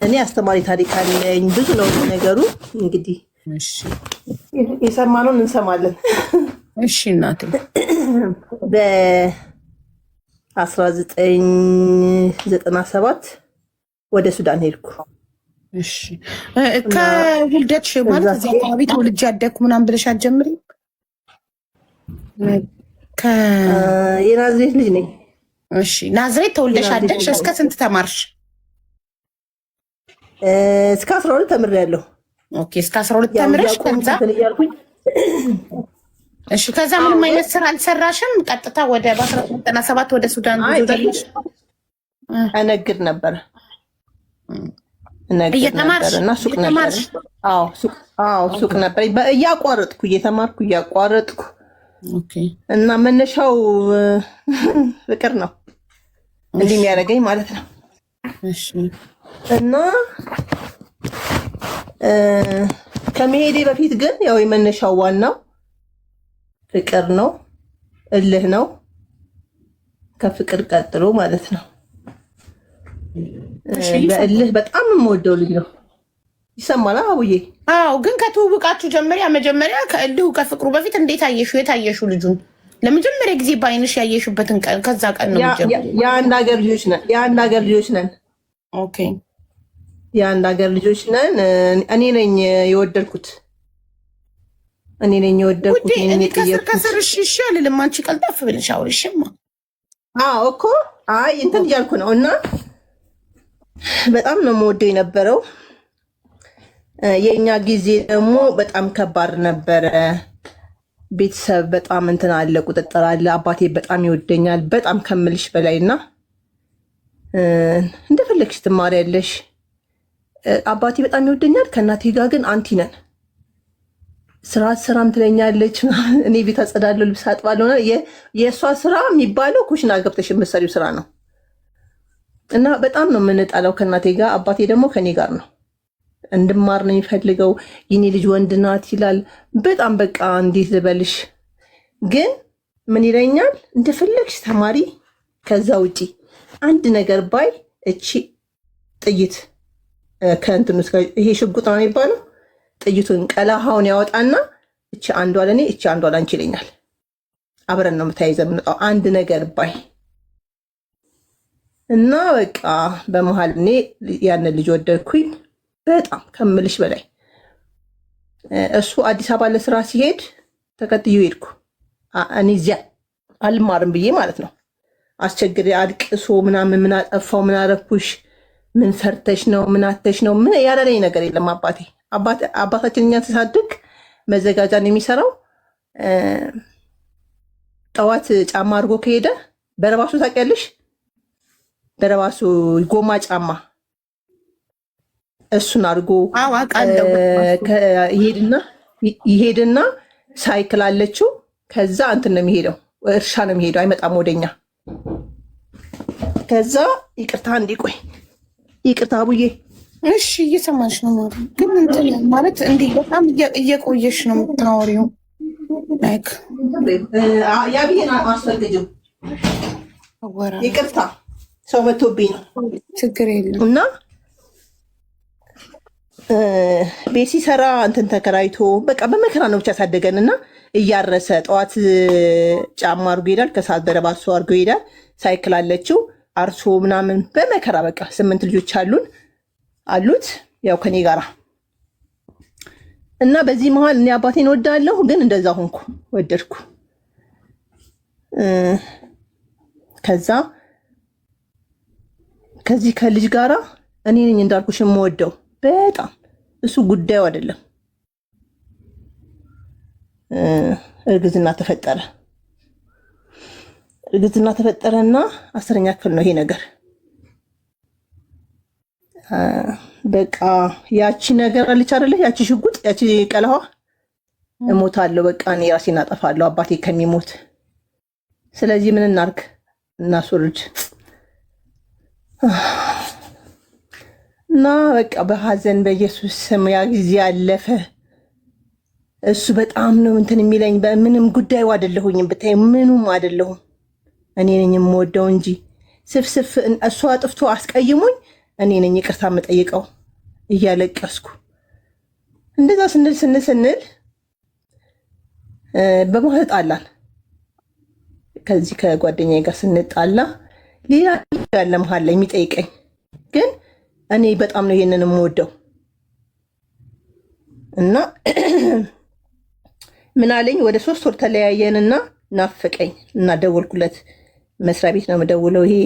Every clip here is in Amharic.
እኔ አስተማሪ ታሪክ አለኝ። ብዙ ነው ነገሩ። እንግዲህ እሺ የሰማነውን እንሰማለን። እሺ እናቴ በ1997 ወደ ሱዳን ሄድኩ። እሺ ከውልደትሽ ማለት እዚህ አካባቢ ተወልጄ ያደግኩ ምናምን ብለሽ አትጀምሪም? የናዝሬት ልጅ ነኝ። እሺ ናዝሬት ተወልደሽ አደግሽ። እስከ ስንት ተማርሽ? እስከ 12 ተምሬያለሁ። ኦኬ እስከ 12 ተምረሽ ከዛ እሺ ከዛ ምንም አይነት ስራ አልሰራሽም? ቀጥታ ወደ 1997 ወደ ሱዳን ጉዞ ጀመርሽ? እነግድ ነበር እና ሱቅ ነበር። አዎ ሱቅ ነበር። እያቋረጥኩ እየተማርኩ እያቋረጥኩ እና መነሻው ፍቅር ነው እንዲህ የሚያደርገኝ ማለት ነው። እሺ እና ከመሄዴ በፊት ግን ያው የመነሻው ዋናው ፍቅር ነው፣ እልህ ነው። ከፍቅር ቀጥሎ ማለት ነው። በእልህ በጣም የምወደው ልጅ ነው። ይሰማል አቡዬ? አዎ። ግን ከትውውቃችሁ ጀመሪያ መጀመሪያ ከእልሁ ከፍቅሩ በፊት እንዴት አየሹ? የት አየሹ ልጁን? ለመጀመሪያ ጊዜ በአይንሽ ያየሽበትን ቀን ከዛ ቀን ነው ጀመረ? የአንድ ሀገር ልጆች ነን። ኦኬ የአንድ ሀገር ልጆች ነን። እኔ ነኝ የወደድኩት። ከስር እሺ አልልም። አንቺ ቀልጠፍ ብለሽ አውሪሽማ። አዎ እኮ አይ እንትን እያልኩ ነው። እና በጣም ነው የምወደው የነበረው። የእኛ ጊዜ ደግሞ በጣም ከባድ ነበረ። ቤተሰብ በጣም እንትን አለ፣ ቁጥጥር አለ። አባቴ በጣም ይወደኛል በጣም ከምልሽ በላይ እና እንደፈለግሽ ትማሪያለሽ። አባቴ በጣም ይወደኛል። ከእናቴ ጋር ግን አንቲ ነን። ስራም ትለኛለች። እኔ ቤት አጸዳለሁ፣ ልብስ አጥባለሁ። የእሷ ስራ የሚባለው ኩሽና ገብተሽ የምትሰሪው ስራ ነው። እና በጣም ነው የምንጣለው ከእናቴ ጋር። አባቴ ደግሞ ከኔ ጋር ነው። እንድማር ነው የሚፈልገው። የኔ ልጅ ወንድ ናት ይላል። በጣም በቃ እንዴት ልበልሽ። ግን ምን ይለኛል? እንደፈለግሽ ተማሪ፣ ከዛ ውጪ አንድ ነገር ባይ እቺ ጥይት ከእንትኑ ይሄ ሽጉጥ ነው የሚባለው። ጥይቱን ቀላሃውን ያወጣና እቺ አንዷ ለኔ እቺ አንዷ ላንቺ ይለኛል። አብረን ነው የምታይዘው የምንወጣው አንድ ነገር ባይ እና በቃ በመሀል እኔ ያንን ልጅ ወደድኩኝ በጣም ከምልሽ በላይ። እሱ አዲስ አበባ ለስራ ሲሄድ ተከትዮ ሄድኩ። እኔ እዚያ አልማርም ብዬ ማለት ነው። አስቸግሬ አልቅሶ ምናምን ምን አጠፋው ምን አረኩሽ ምን ሰርተሽ ነው ምን አተሽ ነው ምን ያላለኝ ነገር የለም። አባታችን እኛ ተሳድግ መዘጋጃን የሚሰራው ጠዋት ጫማ አድርጎ ከሄደ በረባሱ ታውቂያለሽ? በረባሱ ጎማ ጫማ እሱን አድርጎ ይሄድና ሳይክል አለችው። ከዛ እንትን ነው የሚሄደው፣ እርሻ ነው የሚሄደው። አይመጣም ወደኛ። ከዛ ይቅርታ እንዲቆይ ይቅርታ አቡዬ። እሺ እየሰማሽ ነው ማለት ግን እንትን ማለት እንዲህ በጣም እየቆየሽ ነው የምታወሪው። ላይክ ያብዬን አስፈቅጂው። ይቅርታ ሰው መቶብኝ ነው። ችግር የለም። እና ቤት ሲሰራ እንትን ተከራይቶ በቃ በመከራ ነው ብቻ ያሳደገን። እና እያረሰ ጠዋት ጫማ አድርጎ ይሄዳል፣ ከሰዓት በረባሶ አድርጎ ይሄዳል። ሳይክል አለችው አርሶ ምናምን በመከራ በቃ 8 ልጆች አሉት ያው ከኔ ጋራ። እና በዚህ መሀል እኔ አባቴን ወዳለሁ፣ ግን እንደዛ ሆንኩ ወደድኩ። ከዚህ ከልጅ ጋራ እኔ ነኝ እንዳልኩሽ የምወደው በጣም እሱ ጉዳዩ አይደለም። እርግዝና ተፈጠረና 10ኛ ክፍል ነው ይሄ ነገር። በቃ ያቺ ነገር አለች አይደለ? ያቺ ሽጉጥ ያቺ ቀለዋ እሞታለሁ በቃ እኔ ራሴን አጠፋለሁ አባቴ ከሚሞት። ስለዚህ ምን እናርግ? እናስወርድ እና በቃ በሀዘን በኢየሱስ ስም ያ ጊዜ አለፈ። እሱ በጣም ነው እንትን የሚለኝ። በምንም ጉዳዩ አይደለሁኝም፣ ብታይ ምኑም አይደለሁም። እኔ ነኝ የምወደው እንጂ ስፍስፍ እሱ አጥፍቶ አስቀይሙኝ እኔ ነኝ ይቅርታ የምጠይቀው እያለቀስኩ። እንደዛ ስንል በመሀል ጣላን። ከዚህ ከጓደኛዬ ጋር ስንጣላ ሌላ ያለ መሀል ላይ የሚጠይቀኝ ግን እኔ በጣም ነው ይሄንን የምወደው እና ምን አለኝ፣ ወደ 3 ወር ተለያየንና ናፈቀኝ እና ደወልኩለት። መስሪያ ቤት ነው የምደውለው። ይሄ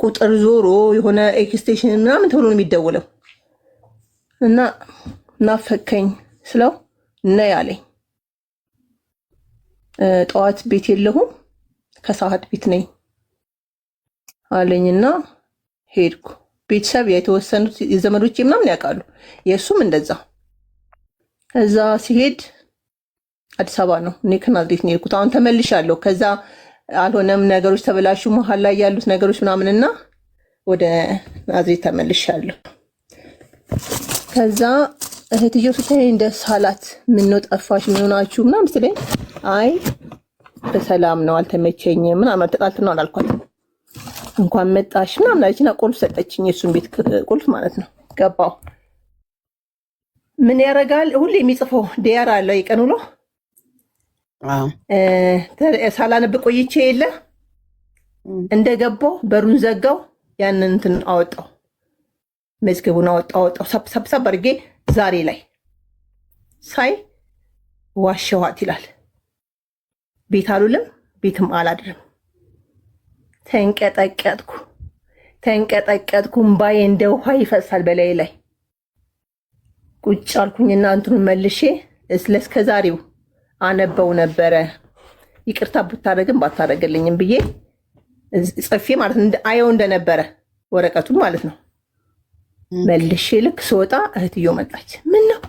ቁጥር ዞሮ የሆነ ኤክስቴንሽን ምናምን ተብሎ ነው የሚደውለው እና ናፈቀኝ ስለው ነይ አለኝ። ጠዋት ቤት የለሁም ከሰዓት ቤት ነኝ አለኝና ሄድኩ። ቤተሰብ የተወሰኑት የዘመዶቼ ምናምን ያውቃሉ፣ የእሱም እንደዛ። እዛ ሲሄድ አዲስ አበባ ነው፣ እኔ ከናዝሬት ነው የሄድኩት። አሁን ተመልሻለሁ። ከዛ አልሆነም፣ ነገሮች ተበላሹ፣ መሀል ላይ ያሉት ነገሮች ምናምንና ወደ ናዝሬት ተመልሻለሁ። ከዛ እህትየው ስታየኝ ደስ አላት። ምነው ጠፋሽ፣ ምን ሆናችሁ ምናምን ስትለኝ አይ በሰላም ነው አልተመቸኝም ምናምን ተጣልተን ነው አላልኳት። እንኳን መጣሽ ምናምን አለችና ቁልፍ ሰጠችኝ፣ የእሱን ቤት ቁልፍ ማለት ነው። ገባሁ። ምን ያደርጋል ሁሌ የሚጽፈው ዲያር አለ የቀን ውሎ ሳላነብ ቆይቼ የለ እንደገባው በሩን ዘጋው። ያንን እንትን አወጣው፣ መዝገቡን አወጣው ሰብሰብ አድርጌ ዛሬ ላይ ሳይ ዋሸኋት ይላል። ቤት አሉልም ቤትም አላድርም። ተንቀጠቀጥኩ፣ እምባዬ እንደ ውሃ ይፈሳል በላይ ላይ። ቁጭ አልኩኝና እንትኑን መልሼ እስከ ዛሬው አነበው ነበረ። ይቅርታ ብታደርግም ባታደርግልኝም ብዬ ጽፌ ማለት አየው እንደነበረ ወረቀቱን ማለት ነው። መልሼ ልክ ስወጣ እህትዮ መጣች። ምን ነው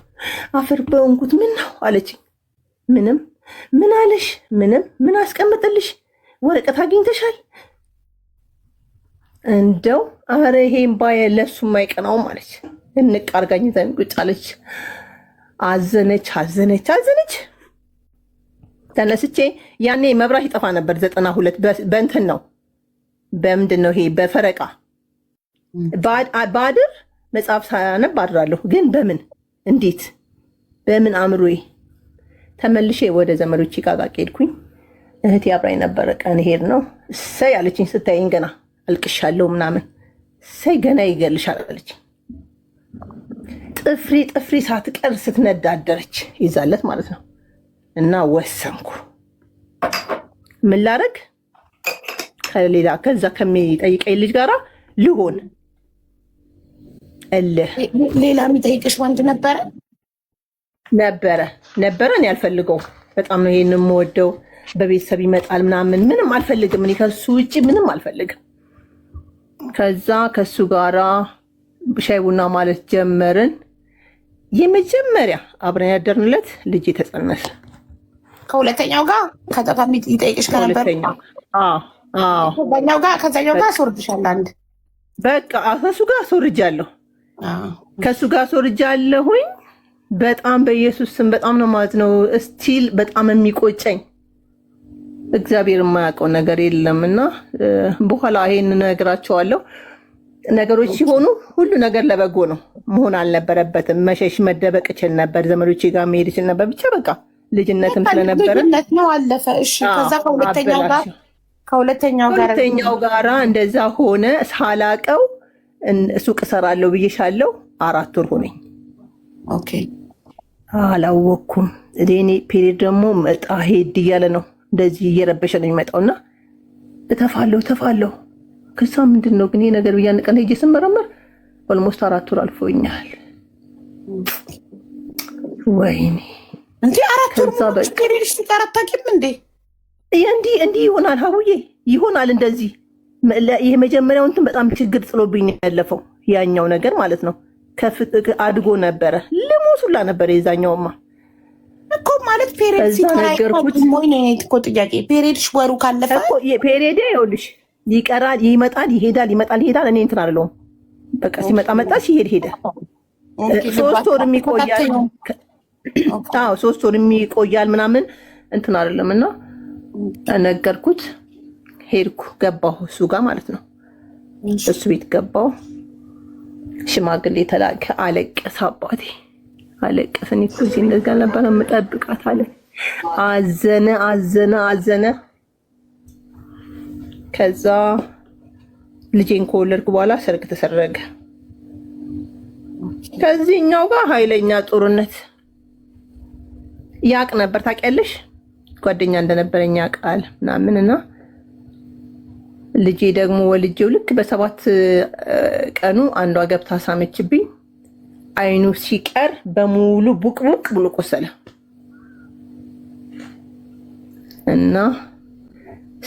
አፈር በእንኩት ምን ነው አለችኝ። ምንም። ምን አለሽ? ምንም። ምን አስቀምጥልሽ? ወረቀት አግኝተሻል? እንደው አረ ይሄን ባየ ለሱ የማይቀናውም አለች። እንቅ አርጋኝ ቁጭ አለች። አዘነች። ተነስቼ ያኔ መብራት ይጠፋ ነበር 92 በእንትን ነው በምንድን ነው ይሄ በፈረቃ ባድር መጽሐፍ ሳነብ አድራለሁ። ግን በምን እንዴት በምን አእምሮዬ ተመልሼ ወደ ዘመዶቼ ጋር ሄድኩኝ። እህቴ አብራኝ ነበረ። ቀን ሄድ ነው እሰይ አለችኝ። ስታይኝ ገና አልቅሻለሁ ምናምን። እሰይ ገና ይገልሻል አለችኝ። ጥፍሪ ሳትቀር ስትነዳደረች ይዛለት ማለት ነው። እና ወሰንኩ ምን ላደርግ ከዛ ከሚጠይቀኝ ልጅ ጋራ ልሆን እልህ። ሌላ የሚጠይቅሽ ወንድ ነበረ? እኔ አልፈልገው። በጣም ነው ይሄን የምወደው። በቤተሰብ ይመጣል ምናምን ምንም አልፈልግም። እኔ ከሱ ውጭ ምንም አልፈልግም። ከዛ ከሱ ጋራ ሻይ ቡና ማለት ጀመርን። የመጀመሪያ አብረን ያደርንለት ልጅ ተጸነሰ። ከሁለተኛው ጋር ከጠፋ ይጠይቅሽ ከነበር ከዛኛው ጋር አስወርድሻለሁ። አንድ በቃ ከሱ ጋር አስወርጃለሁ። ከሱ ጋር አስወርጃለሁኝ። በጣም በኢየሱስ ስም በጣም ነው ማለት ነው። ስቲል በጣም የሚቆጨኝ እግዚአብሔር የማያውቀው ነገር የለም። እና በኋላ ይሄን እነግራቸዋለሁ። ነገሮች ሲሆኑ ሁሉ ነገር ለበጎ ነው መሆን አልነበረበትም። መሸሽ መደበቅ እችል ነበር፣ ዘመዶቼ ጋር መሄድ እችል ነበር። ብቻ በቃ ልጅነትም ስለነበረ ነው አለፈ። እሺ ከዛ ከሁለተኛው ጋራ እንደዛ ሆነ። ሳላቀው ሱቅ እሰራለሁ ብዬሻለሁ። 4 ወር ሆነኝ። ኦኬ አላወኩም። እኔ ፔሪድ ደግሞ መጣ ሄድ እያለ ነው እንደዚህ እየረበሸ ነው የሚመጣውና እተፋለሁ። ከዛ ምንድን ነው ግን ይሄ ነገር ብያን ቀን ሄጄ ስመረመር ኦልሞስት 4 ወር አልፎኛል። ወይኔ እንዴ 4 ወር ፔሪድሽ ተቀራታቂም እንዴ? እንዲህ ይሆናል ሀቡዬ፣ ይሆናል እንደዚህ። ይሄ መጀመሪያው እንትን በጣም ችግር ጥሎብኝ ያለፈው ያኛው ነገር ማለት ነው። አድጎ ነበረ ልሞሱላ ነበረ። የዛኛውማ እኮ ማለት ፔሪድ ሲቀራይቆት ሞይ ነው እኮ ጥያቄ። ፔሪድሽ ወሩ ካለፈ እኮ ፔሪድ ይኸውልሽ ይቀራል፣ ይመጣል፣ ይሄዳል። እኔ እንትን አልለውም። በቃ ሲመጣ መጣ፣ ሲሄድ ሄደ። 3 ወር የሚቆያል። 3 ወር የሚቆያል ምናምን እንትን አይደለም። እና ነገርኩት፣ ሄድኩ፣ ገባሁ እሱ ጋር ማለት ነው። እሱ ቤት ገባሁ። ሽማግሌ ተላከ። አለቀሰ አባቴ አለቀሰ። እኔ እኮ እዚህ እንደዚህ አልነበረ የምጠብቃት አለ። አዘነ አዘነ አዘነ። ከዛ ልጄን ከወለድኩ በኋላ ሰርግ ተሰረገ። ከዚህኛው ጋር ኃይለኛ ጦርነት ያቅ ነበር። ታውቂያለሽ ጓደኛ እንደነበረኝ ያውቃል ምናምንና ልጄ ደግሞ ወልጄው ልክ በ7 ቀኑ አንዷ ገብታ ሳመችብኝ። አይኑ ሲቀር በሙሉ ቡቅቡቅ ብሎ ቆሰለ እና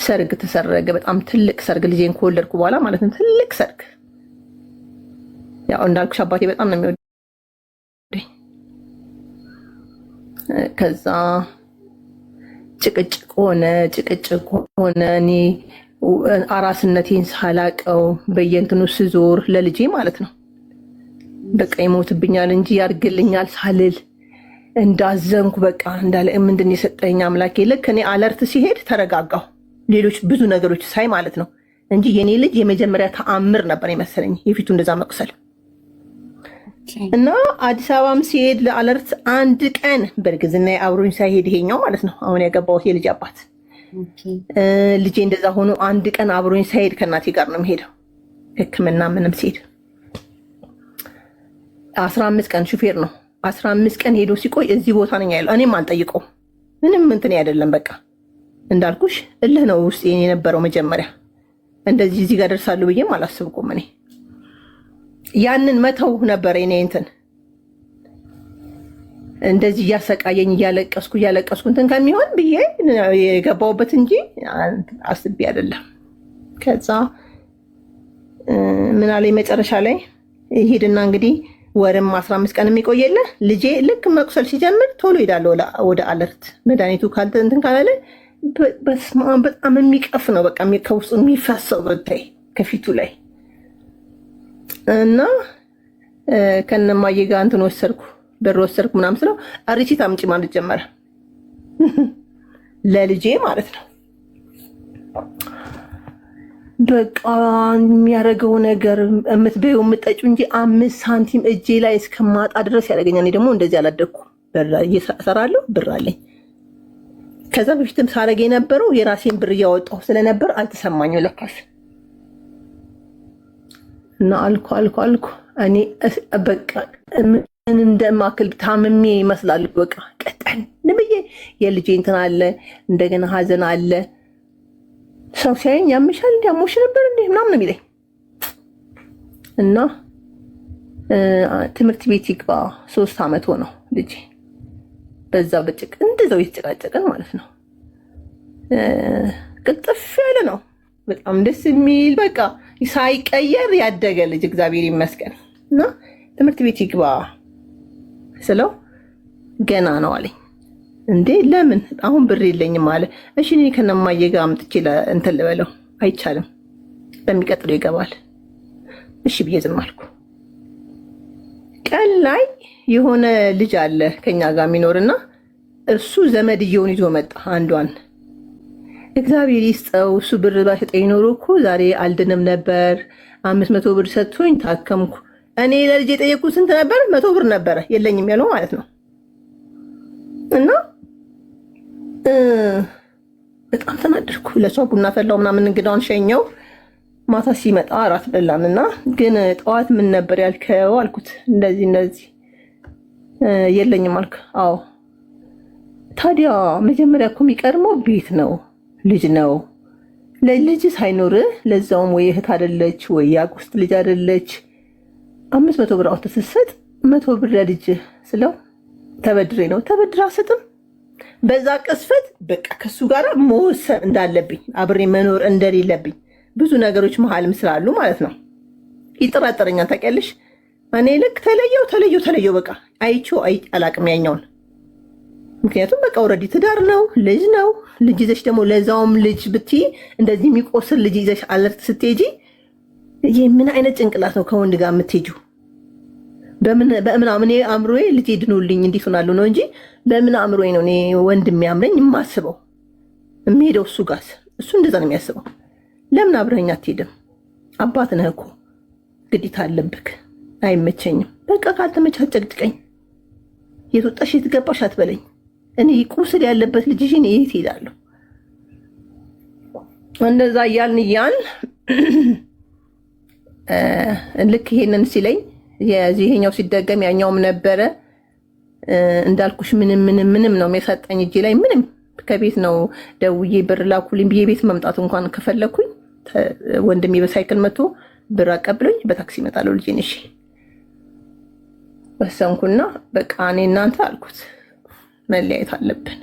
ሰርግ ተሰረገ። በጣም ትልቅ ሰርግ ልጄን ከወለድኩ በኋላ ማለት ነው። ትልቅ ሰርግ። ያው እንዳልኩሽ አባቴ በጣም ነው የሚወደኝ። ከዛ ጭቅጭቅ ሆነ። እኔ አራስነቴን ሳላቀው በየእንትኑ ስዞር ለልጄ ማለት ነው በቃ ይሞትብኛል እንጂ ያርግልኛል ሳልል እንዳዘንኩ በቃ እንዳለ ምንድን የሰጠኝ አምላኬ። ልክ እኔ አለርት ሲሄድ ተረጋጋሁ። ሌሎች ብዙ ነገሮች ሳይ ማለት ነው እንጂ የኔ ልጅ የመጀመሪያ ተአምር ነበር የመሰለኝ የፊቱ እንደዛ መቁሰል። እና አዲስ አበባም ሲሄድ ለአለርት አንድ ቀን በእርግዝና አብሮኝ ሳይሄድ ይሄኛው ማለት ነው አሁን ያገባሁት የልጅ አባት ልጄ እንደዛ ሆኖ አንድ ቀን አብሮኝ ሳይሄድ ከእናቴ ጋር ነው የሚሄደው ሕክምና ምንም ሲሄድ 15 ቀን ሹፌር ነው 15 ቀን ሄዶ ሲቆይ እዚህ ቦታ ነኝ ያለው። እኔም አልጠይቀው ምንም እንትን አይደለም። በቃ እንዳልኩሽ እልህ ነው ውስጥ የነበረው መጀመሪያ። እንደዚህ እዚህ ጋር ደርሳለሁ ብዬም አላስብኩም። እኔ ያንን መተው ነበር እኔ እንትን እንደዚህ እያሰቃየኝ እያለቀስኩ እንትን ከሚሆን ብዬ የገባሁበት እንጂ አስቤ አይደለም። ከዛ ምን አለኝ መጨረሻ ላይ ሄድና እንግዲህ ወርም 15 ቀን የሚቆየለ ልጄ ልክ መቁሰል ሲጀምር ቶሎ ሄዳለሁ ወደ አለርት። መድኃኒቱ እንትን ካላለ በጣም የሚቀፍ ነው በቃ ከውስጡ የሚፈሰው ብታይ ከፊቱ ላይ እና ከነማዬ ጋር እንትን ወሰድኩ ብር ወሰድኩ ምናምን ስለው ሪሲት አምጪ ማለት ጀመረ ለልጄ ማለት ነው። በቃ የሚያደርገው ነገር የምትበይው የምጠጪው እንጂ 5 ሳንቲም እጄ ላይ እስከማጣ ድረስ ያደርገኛል። እኔ ደግሞ እንደዚህ አላደኩም። እሰራለሁ ብር አለኝ። ከዛ በፊትም ሳረግ የነበረው የራሴን ብር እያወጣሁ ስለነበር አልተሰማኝም ለካስ እና አልኩ እኔ በቃ ምን እንደማክል ታምሜ ይመስላል። በቃ ቀጠን ንብዬ የልጄ እንትን አለ እንደገና ሀዘን አለ። ሰው ሲያየኝ ያምሻል እንዲ ያሞሽ ነበር እንዲ ምናምን ነው የሚለኝ እና ትምህርት ቤት ይግባ 3 ዓመት ሆነው ልጄ በዛ በጭቅ እንደዛው የተጨቃጨቀን ማለት ነው። ቅልጥፍ ያለ ነው በጣም ደስ የሚል በቃ ሳይቀየር ያደገ ልጅ እግዚአብሔር ይመስገን። እና ትምህርት ቤት ይግባ ስለው ገና ነው አለኝ። እንዴ ለምን አሁን ብር የለኝም አለ። እሺ እኔ ከነማዬ ጋር አምጥቼ እንትን ልበለው አይቻልም፣ በሚቀጥለው ይገባል። እሺ ብዬ ዝም አልኩ። ቀን ላይ የሆነ ልጅ አለ ከኛ ጋር የሚኖርና እሱ ዘመድየውን ይዞ መጣ አንዷን። እግዚአብሔር ይስጠው እሱ ብር ባይሰጠኝ ኖሮ እኮ ዛሬ አልድንም ነበር። 500 ብር ሰጥቶኝ ታከምኩ። እኔ ለልጅ የጠየኩት ስንት ነበር? 100 ብር ነበረ የለኝም ያለው ማለት ነው። እና በጣም ተናደድኩ። ለሷ ቡና ፈላው ምናምን እንግዳውን ሸኘው። ማታ ሲመጣ እራት በላንና ግን ጠዋት ምን ነበር ያልከው አልኩት። እንደዚህ የለኝም አልክ? አዎ። ታዲያ መጀመሪያ እኮ የሚቀድመው ቤት ነው ልጅ ነው። ለልጅ ሳይኖር ለዛውም ወይ እህት አይደለች ወይ ያጎስት ልጅ አይደለች 500 ብር አውጥተህ ስትሰጥ 100 ብር ለልጅ ስለው ተበድሬ ነው። ተበድራ ስጥም በዛ ቅስፈት በቃ ከሱ ጋር መወሰን እንዳለብኝ አብሬ መኖር እንደሌለብኝ ብዙ ነገሮች መሀልም ስላሉ ማለት ነው ይጠራጠረኛል። ታውቂያለሽ እኔ ልክ ተለየው በቃ አይቼው አላቅም ያኛውን። ምክንያቱም በቃ ኦልሬዲ ትዳር ነው ልጅ ነው። ልጅ ይዘሽ ደግሞ ለዛውም ልጅ ብትይ እንደዚህ የሚቆስል ልጅ ይዘሽ አለርት ስትሄጂ ምን አይነት ጭንቅላት ነው ከወንድ ጋር የምትሄጂው? በምን አምኔ አእምሮዬ ልጅ ድኖልኝ እንዴት ሆናለሁ ነው እንጂ በምን አእምሮዬ ነው እኔ ወንድ የሚያምረኝ የማስበው የምሄደው እሱ ጋር። እሱ እንደዛ ነው የሚያስበው። ለምን አብረኸኝ አትሄድም? አባት ነህ እኮ ግዴታ አለብክ አይመቸኝም። በቃ ካልተመቻ አጨቅጭቀኝ። የት ወጣሽ የት ገባሽ አትበለኝ። እኔ ቁስል ያለበት ልጅሽን የት ሄዳለሁ? እንደዛ እያልን ልክ ይሄንን ሲለኝ ይሄኛው ሲደገም ያኛውም ነበረ እንዳልኩሽ ምንም ነው የሚሰጠኝ እጄ ላይ ምንም። ከቤት ነው ደውዬ ብር ላኩልኝ ብዬ ቤት መምጣት እንኳን ከፈለኩኝ ወንድሜ በሳይክል መጥቶ ብር አቀብሎኝ በታክሲ እመጣለሁ ልጄን። እሺ ወሰንኩና በቃ እኔ እናንተ አልኩት መለያየት አለብን።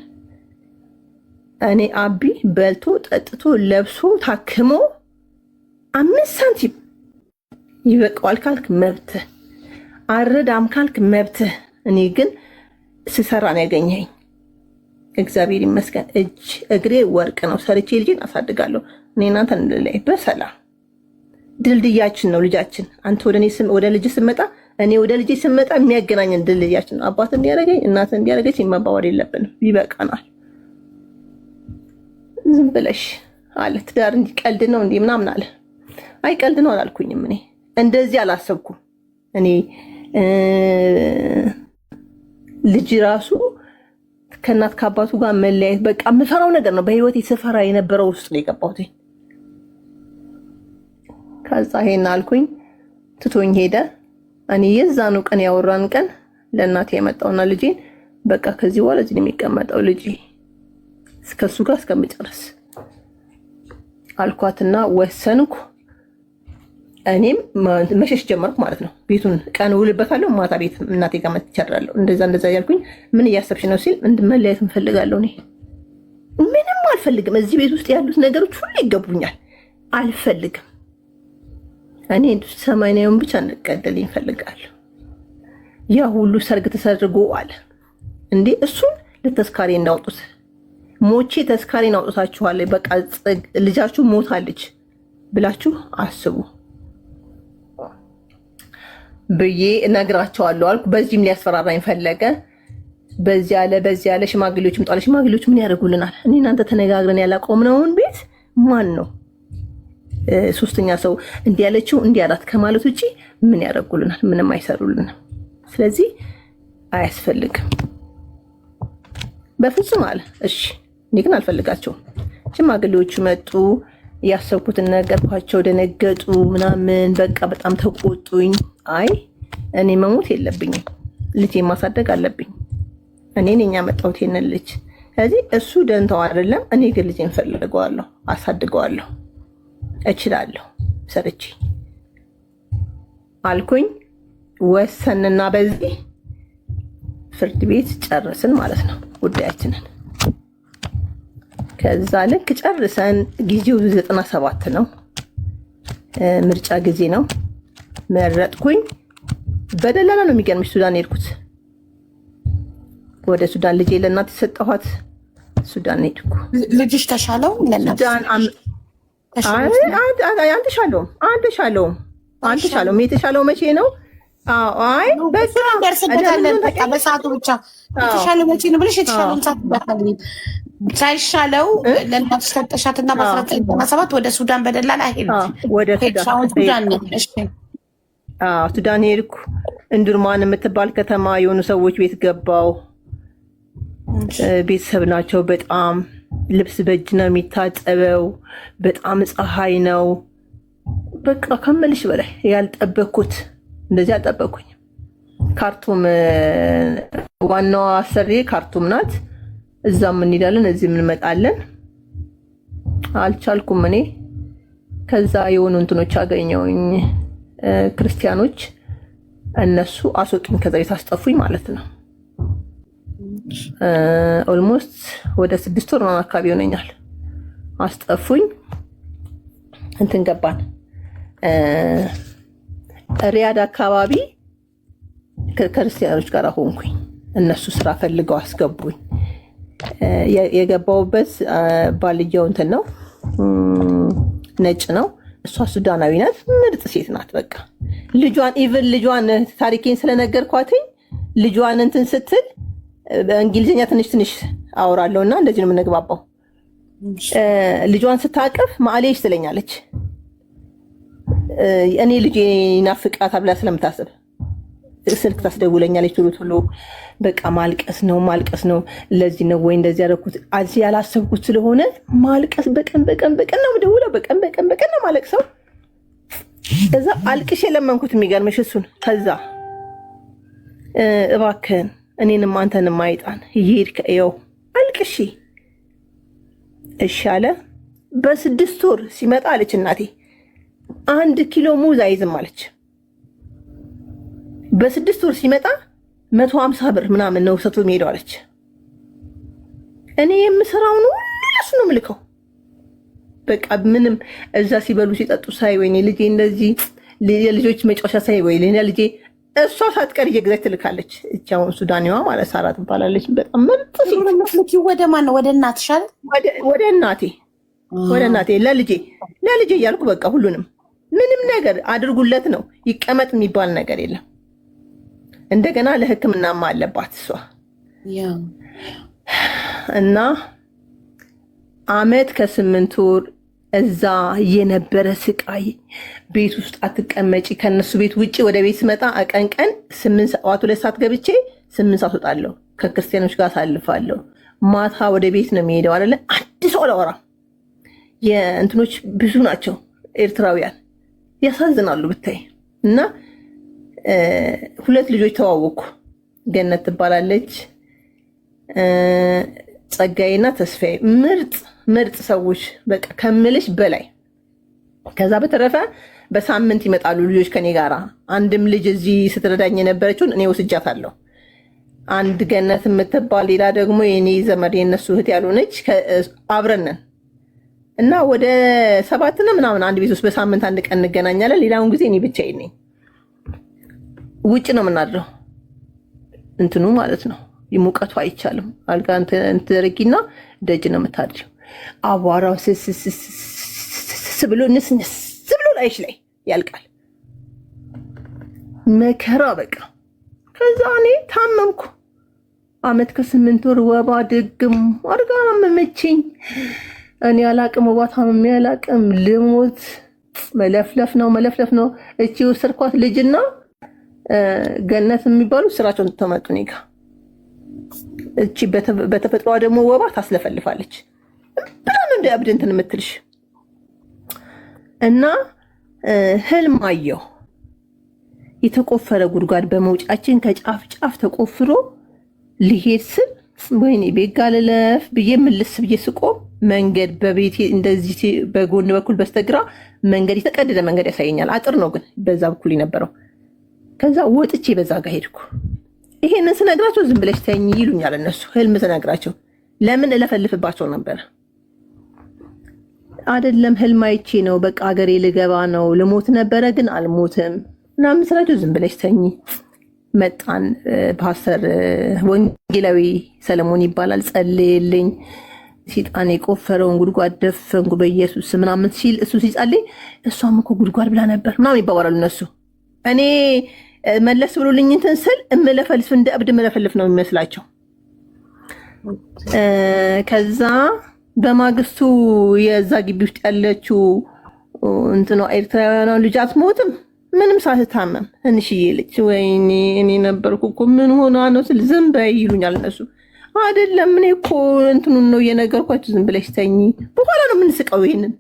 እኔ አቢ በልቶ ጠጥቶ ለብሶ ታክሞ 5 ሳንቲም ይበቃዋል ካልክ መብትህ፣ አረዳም ካልክ መብትህ። እኔ ግን ስሰራ ነው ያገኘኝ። እግዚአብሔር ይመስገን እጅ እግሬ ወርቅ ነው። ሰርቼ ልጄን አሳድጋለሁ። እኔ እናንተ እንለያይ በሰላም። ድልድያችን ነው ልጃችን። አንተ ወደ ልጅ ስመጣ እኔ ወደ ልጅ ስመጣ የሚያገናኘን ድልድያችን ነው። አባት እንዲያደርገኝ እናት እንዲያደርገኝ መባባል የለብንም። ይበቃናል። ዝም ብለሽ አለ ትዳር እንዲህ ቀልድ ነው እንዲህ ምናምን አለ። አይ ቀልድ ነው አላልኩኝም። እኔ እንደዚህ አላሰብኩም። እኔ ልጅ ራሱ ከእናት ከአባቱ ጋር መለያየት በቃ የምፈራው ነገር ነው። በህይወት ስፈራ የነበረው ውስጥ ነው የገባሁት። ከዛ ይሄን አልኩኝ፣ ትቶኝ ሄደ። እኔ የዛኑ ቀን ያወራን ቀን ለእናቴ የመጣውና ልጄን በቃ ከዚህ በኋላ እዚህ ነው የሚቀመጠው ልጄ እስከሱ ጋር እስከምጨርስ አልኳትና ወሰንኩ። እኔም መሸሽ ጀመርኩ ማለት ነው። ቤቱን ቀን ውልበታለሁ፣ ማታ ቤት እናቴ ጋር መጥቻለሁ። እንደዛ ያልኩኝ ምን እያሰብሽ ነው ሲል መለያየት እንፈልጋለሁ። እኔ ምንም አልፈልግም። እዚህ ቤት ውስጥ ያሉት ነገሮች ሁሉ ይገቡኛል። አልፈልግም። እኔ ሰማንያውን ብቻ እንቀደል እንፈልጋለሁ። ያ ሁሉ ሰርግ ተሰርጎ አለ እንዴ እሱን ለተስካሪ እንዳውጡት ሞቼ ተስካሪ እናውጣታችኋል። በቃ ልጃችሁ ሞታለች ብላችሁ አስቡ ብዬ እነግራቸዋለሁ አልኩ። በዚህም ሊያስፈራራኝ ፈለገ። በዚህ ያለ ሽማግሌዎች ምጣለ። ሽማግሌዎች ምን ያደርጉልናል? እኔ እናንተ ተነጋግረን ያላቆምነውን ቤት ማን ነው ሶስተኛ ሰው እንዲያለችው እንዲያላት ከማለት ውጪ ምን ያደርጉልናል? ምንም አይሰሩልንም። ስለዚህ አያስፈልግም በፍጹም አለ። እሺ እኔ ግን አልፈልጋቸውም። ሽማግሌዎቹ መጡ፣ ያሰብኩትን ነገርኳቸው፣ ደነገጡ ምናምን በቃ በጣም ተቆጡኝ። አይ እኔ መሞት የለብኝም፣ ልጄ ማሳደግ አለብኝ። እኔ ነኝ ያመጣሁት ይሄንን ልጅ። ስለዚህ እሱ ደንታው አይደለም። እኔ ግን ልጄን ፈልገዋለሁ፣ አሳድገዋለሁ፣ እችላለሁ ሰርቼ አልኩኝ። ወሰንና በዚህ ፍርድ ቤት ጨርስን ማለት ነው ጉዳያችንን። ከዛ ልክ ጨርሰን ጊዜው 97 ነው፣ ምርጫ ጊዜ ነው። መረጥኩኝ። በደላላ ነው የሚገርምሽ ሱዳን ሄድኩት። ወደ ሱዳን ልጄ ለእናት የሰጠኋት ሱዳን ሄድኩ። ልጅሽ ተሻለው? አንተሻለውም። የተሻለው መቼ ነው? አይ በቃ በሰዓቱ ብቻ የተሻለው መቼ ነው ብለሽ የተሻለውን ሰዓት ሳይሻለው ለእናትሽ ሰጠሻትና በ1997 ወደ ሱዳን በደላላ ሱዳን ሄድኩ። እንዱርማን የምትባል ከተማ የሆኑ ሰዎች ቤት ገባው። ቤተሰብ ናቸው። በጣም ልብስ በእጅ ነው የሚታጠበው። በጣም ፀሐይ ነው። በቃ ከመልሽ በላይ ያልጠበኩት እንደዚህ አልጠበኩኝ። ካርቱም ዋናዋ አሰሪ ካርቱም ናት። እዛም እንሄዳለን እዚህ እንመጣለን። አልቻልኩም እኔ። ከዛ የሆኑ እንትኖች አገኘውኝ ክርስቲያኖች፣ እነሱ አስወጡኝ ከዛ ቤት አስጠፉኝ ማለት ነው። ኦልሞስት ወደ 6 ወር ነው አካባቢ ይሆነኛል። አስጠፉኝ። እንትን ገባን ሪያድ አካባቢ ከክርስቲያኖች ጋር ሆንኩኝ። እነሱ ስራ ፈልገው አስገቡኝ። የገባውበት ባልየው እንትን ነው፣ ነጭ ነው። እሷ ሱዳናዊ ናት። ምርጥ ሴት ናት። በቃ ልጇን ታሪኬን ስለነገርኳትኝ ልጇን እንትን ስትል በእንግሊዝኛ ትንሽ አወራለሁ እና እንደዚህ ነው የምንግባባው። ልጇን ስታቅፍ ማሌሽ ትለኛለች። እኔ ልጄ ናፍቃታል ብላ ስለምታስብ ስልክ ታስደውለኛለች ቶሎ ቶሎ። በቃ ማልቀስ ነው። ለዚህ ነው ወይ እንደዚህ ያደረኩት ያላሰብኩት ስለሆነ ማልቀስ በቀን ነው ደውለው በቀን ነው ማለቅሰው። እዛ አልቅሽ የለመንኩት የሚገርምሽ እሱን። ከዛ እባክህን እኔንም አንተንም አይጣን ይሄድክ ይኸው አልቅሺ እሺ አለ። በ6 ወር ሲመጣ አለች እናቴ 1 ኪሎ ሙዝ አይዝም አለች። በ6 ወር ሲመጣ 150 ብር ምናምን ነው ሰጥቶ የሚሄደው አለች። እኔ የምሰራውን ሁሉ ለሱ ነው የምልከው። በቃ ምንም እዛ ሲበሉ ሲጠጡ ሳይ ወይኔ ልጄ እንደዚህ የልጆች መጫወቻ ሳይ ወይ ልጄ እሷ ሳትቀር እየገዛች ትልካለች። እቻውን ሱዳኒዋ ማለት ሳራ ትባላለች። በጣም ምርጥ ሴት። ወደ ማን ነው? ወደ እናትሽ አይደል? ወደ እናቴ ለልጄ እያልኩ በቃ ሁሉንም ምንም ነገር አድርጉለት ነው። ይቀመጥ የሚባል ነገር የለም። እንደገና ለሕክምናማ አለባት እሷ እና 1 ዓመት ከ8 ወር እዛ የነበረ ስቃይ። ቤት ውስጥ አትቀመጪ። ከነሱ ቤት ውጪ ወደ ቤት ስመጣ ቀን 8 ሰዓት 2 ሰዓት ገብቼ 8 ሰዓት ወጣለሁ። ከክርስቲያኖች ጋር አሳልፋለሁ። ማታ ወደ ቤት ነው የሚሄደው አይደለ? አንድ ሰው አላወራም። የእንትኖች ብዙ ናቸው ኤርትራውያን፣ ያሳዝናሉ ብታይ። እና 2 ልጆች ተዋወቅኩ። ገነት ትባላለች፣ ጸጋዬና ተስፋዬ። ምርጥ ሰዎች በቃ ከምልሽ በላይ። ከዛ በተረፈ በሳምንት ይመጣሉ ልጆች ከኔ ጋራ። አንድም ልጅ እዚህ ስትረዳኝ የነበረችውን እኔ ወስጃታለሁ። አንድ ገነት የምትባል ሌላ ደግሞ የኔ ዘመድ የነሱ እህት ያልሆነች አብረን ነን እና ወደ 7 ነው ምናምን አንድ ቤት ውስጥ በሳምንት 1 ቀን እንገናኛለን። ሌላውን ጊዜ እኔ ብቻዬን ነኝ። ውጭ ነው የምናድረው። እንትኑ ማለት ነው ሙቀቱ አይቻልም። አልጋ እንትረጊና ደጅ ነው የምታድሪው። አቧራው ስስ ብሎ ንስንስ ብሎ ላይሽ ላይ ያልቃል። መከራ በቃ። ከዛ እኔ ታመምኩ። 1 ዓመት ከ8 ወር ወባ ድግም አድርጋ አመመችኝ። እኔ አላቅም፣ ወባ ታምሜ አላቅም። ልሞት መለፍለፍ ነው። እቺ ወሰርኳት ልጅና ገነት የሚባሉ ስራቸውን ተመጡ እኔ ጋ። እቺ በተፈጥሯ ደግሞ ወባ ታስለፈልፋለች። ብላን እንደ አብድ እንትን የምትልሽ እና ህልም አየሁ። የተቆፈረ ጉድጓድ በመውጫችን ከጫፍ ጫፍ ተቆፍሮ ሊሄድ ስል ወይኔ ቤት ጋር ልለፍ ብዬ ምልስ ብዬ ስቆም መንገድ በቤቴ እንደዚህ በጎን በኩል በስተግራ መንገድ የተቀደደ መንገድ ያሳየኛል። አጥር ነው ግን በዛ በኩል የነበረው። ከዛ ወጥቼ በዛ ጋር ሄድኩ። ይሄንን ስነግራቸው ዝም ብለሽ ተኝ ይሉኛል እነሱ። ህልም ስነግራቸው ለምን እለፈልፍባቸው ነበር። አይደለም ህልም አይቼ ነው፣ በቃ ሀገሬ ልገባ ነው፣ ልሞት ነበረ ግን አልሞትም ምናምን ስላቸው ዝም ብለሽ ተኝ። መጣን። ፓስተር ወንጌላዊ ሰለሞን ይባላል። ጸልይልኝ፣ ሲጣን የቆፈረውን ጉድጓድ ደፈንኩ በኢየሱስ ምናምን ሲል እሱ ሲጸልይ እሷም እኮ ጉድጓድ ብላ ነበር ምናምን ይባባላሉ እነሱ። እኔ መለስ ብሎልኝ እንትን ስል እምለፈልፍ እንደ እብድ መለፈልፍ ነው የሚመስላቸው። ከዛ በማግስቱ የዛ ግቢ ውስጥ ያለችው እንትኗ ኤርትራውያኗ ልጅ አትሞትም ምንም ሳትታመም እንሽዬ ልጅ። ወይኔ እኔ ነበርኩ እኮ ምን ሆና ነው ስል ዝም በይ ይሉኛል እነሱ። አይደለም እኔ እኮ እንትኑን ነው እየነገርኳችሁ፣ ዝም ብለሽ ተኝ። በኋላ ነው የምንስቀው ይሄንን።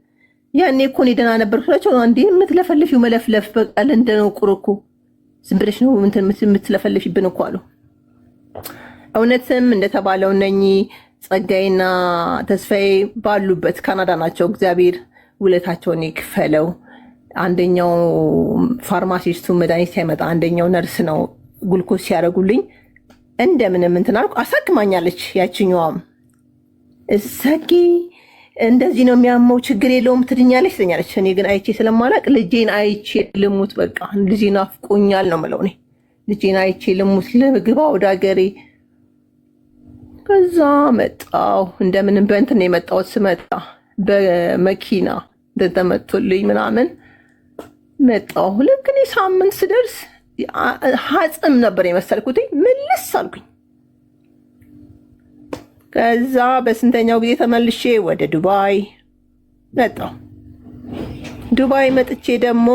ያኔ እኮ እኔ ደህና ነበርኩ ስላቸው አንዴ የምትለፈልፊው መለፍለፍ በቃ እንደነው ቁርኩ ዝም ብለሽ ነው የምትለፈልፊብን እኮ አሉ። እውነትም እንደተባለው እነኚህ ጸጋዬና ተስፋዬ ባሉበት ካናዳ ናቸው። እግዚአብሔር ውለታቸውን ይክፈለው። አንደኛው ፋርማሲስቱ መድኃኒት ሲያመጣ፣ አንደኛው ነርስ ነው ጉልኮስ ሲያደርጉልኝ እንደምንም እንትን አልኩ። አሳክማኛለች ያችኛዋም። እሰጌ እንደዚህ ነው የሚያመው ችግር የለውም ትድኛለች ትለኛለች። እኔ ግን አይቼ ስለማላቅ ልጄን አይቼ ልሙት በቃ ልጄ ናፍቆኛል ነው የምለው እኔ። ልጄን አይቼ ልሙት ልግባ ወደ ሀገሬ። ከዛ መጣሁ እንደምንም በእንትን ነው የመጣሁት። ስመጣ በመኪና እንደተመቶልኝ ምናምን መጣሁ። ልክ እኔ ሳምንት ስደርስ ሀጽም ነበር የመሰልኩት። ምልስ አልኩኝ። ከዛ በስንተኛው ጊዜ ተመልሼ ወደ ዱባይ መጣሁ። ዱባይ መጥቼ ደግሞ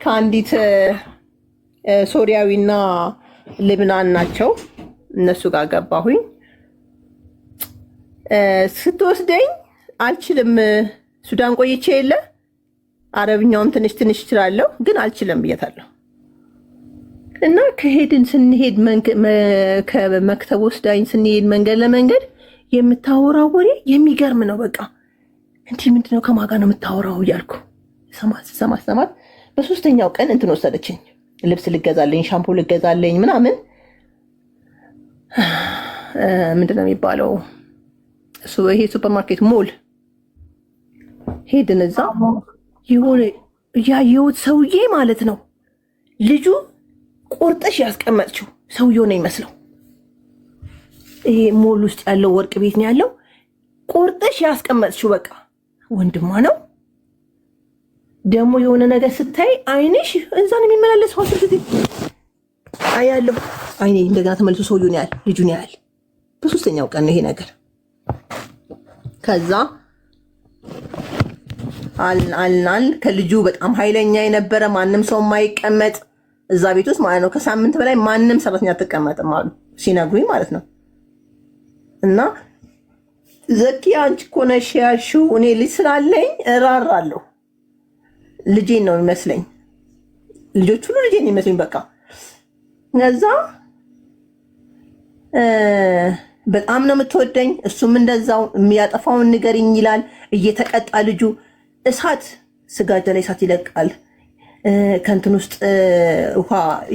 ከአንዲት ሶሪያዊና ልብናን ናቸው። እነሱ ጋር ገባሁኝ። ስትወስደኝ አልችልም። ሱዳን ቆይቼ የለ አረብኛውን ትንሽ ትንሽ እችላለሁ፣ ግን አልችልም ብያታለሁ። እና ከሄድን ስንሄድ ከመክተብ ወስዳኝ ስንሄድ መንገድ ለመንገድ የምታወራው ወሬ የሚገርም ነው። በቃ እንዲህ ምንድነው ከማጋ ነው የምታወራው እያልኩ ሰማት። በሶስተኛው ቀን እንትን ወሰደችኝ። ልብስ ልገዛለኝ፣ ሻምፖ ልገዛለኝ ምናምን ምንድነው የሚባለው እሱ ይሄ ሱፐርማርኬት ሞል ሄድን። እዛ የሆነ ያየሁት ሰውዬ ማለት ነው ልጁ ቆርጠሽ ያስቀመጥችው ሰውዬው ነው ይመስለው። ይሄ ሞል ውስጥ ያለው ወርቅ ቤት ነው ያለው። ቆርጠሽ ያስቀመጥችው በቃ ወንድሟ ነው። ደግሞ የሆነ ነገር ስታይ አይንሽ እዛን የሚመላለስ ሆስፒታል ጊዜ አያለሁ። አይኔ እንደገና ተመልሶ ሰውዬውን ያያል፣ ልጁን ያያል። በሶስተኛው ቀን ነው ይሄ ነገር። ከዛ አልናል ከልጁ በጣም ኃይለኛ የነበረ ማንም ሰው የማይቀመጥ እዛ ቤት ውስጥ ማለት ነው። ከሳምንት በላይ ማንም ሰራተኛ አትቀመጥም አሉ ሲነግሩኝ ማለት ነው። እና ዘኪ አንቺ እኮ ነሽ ያልሽው፣ እኔ ልጅ ስላለኝ እራራለሁ። ልጄን ነው የሚመስለኝ፣ ልጆች ሁሉ ልጄን የሚመስለኝ በቃ። ከዛ በጣም ነው የምትወደኝ፣ እሱም እንደዛው። የሚያጠፋውን ንገሪኝ ይላል። እየተቀጣ ልጁ እሳት ስጋጃ ላይ እሳት ይለቃል። ከንትን ውስጥ ውሃ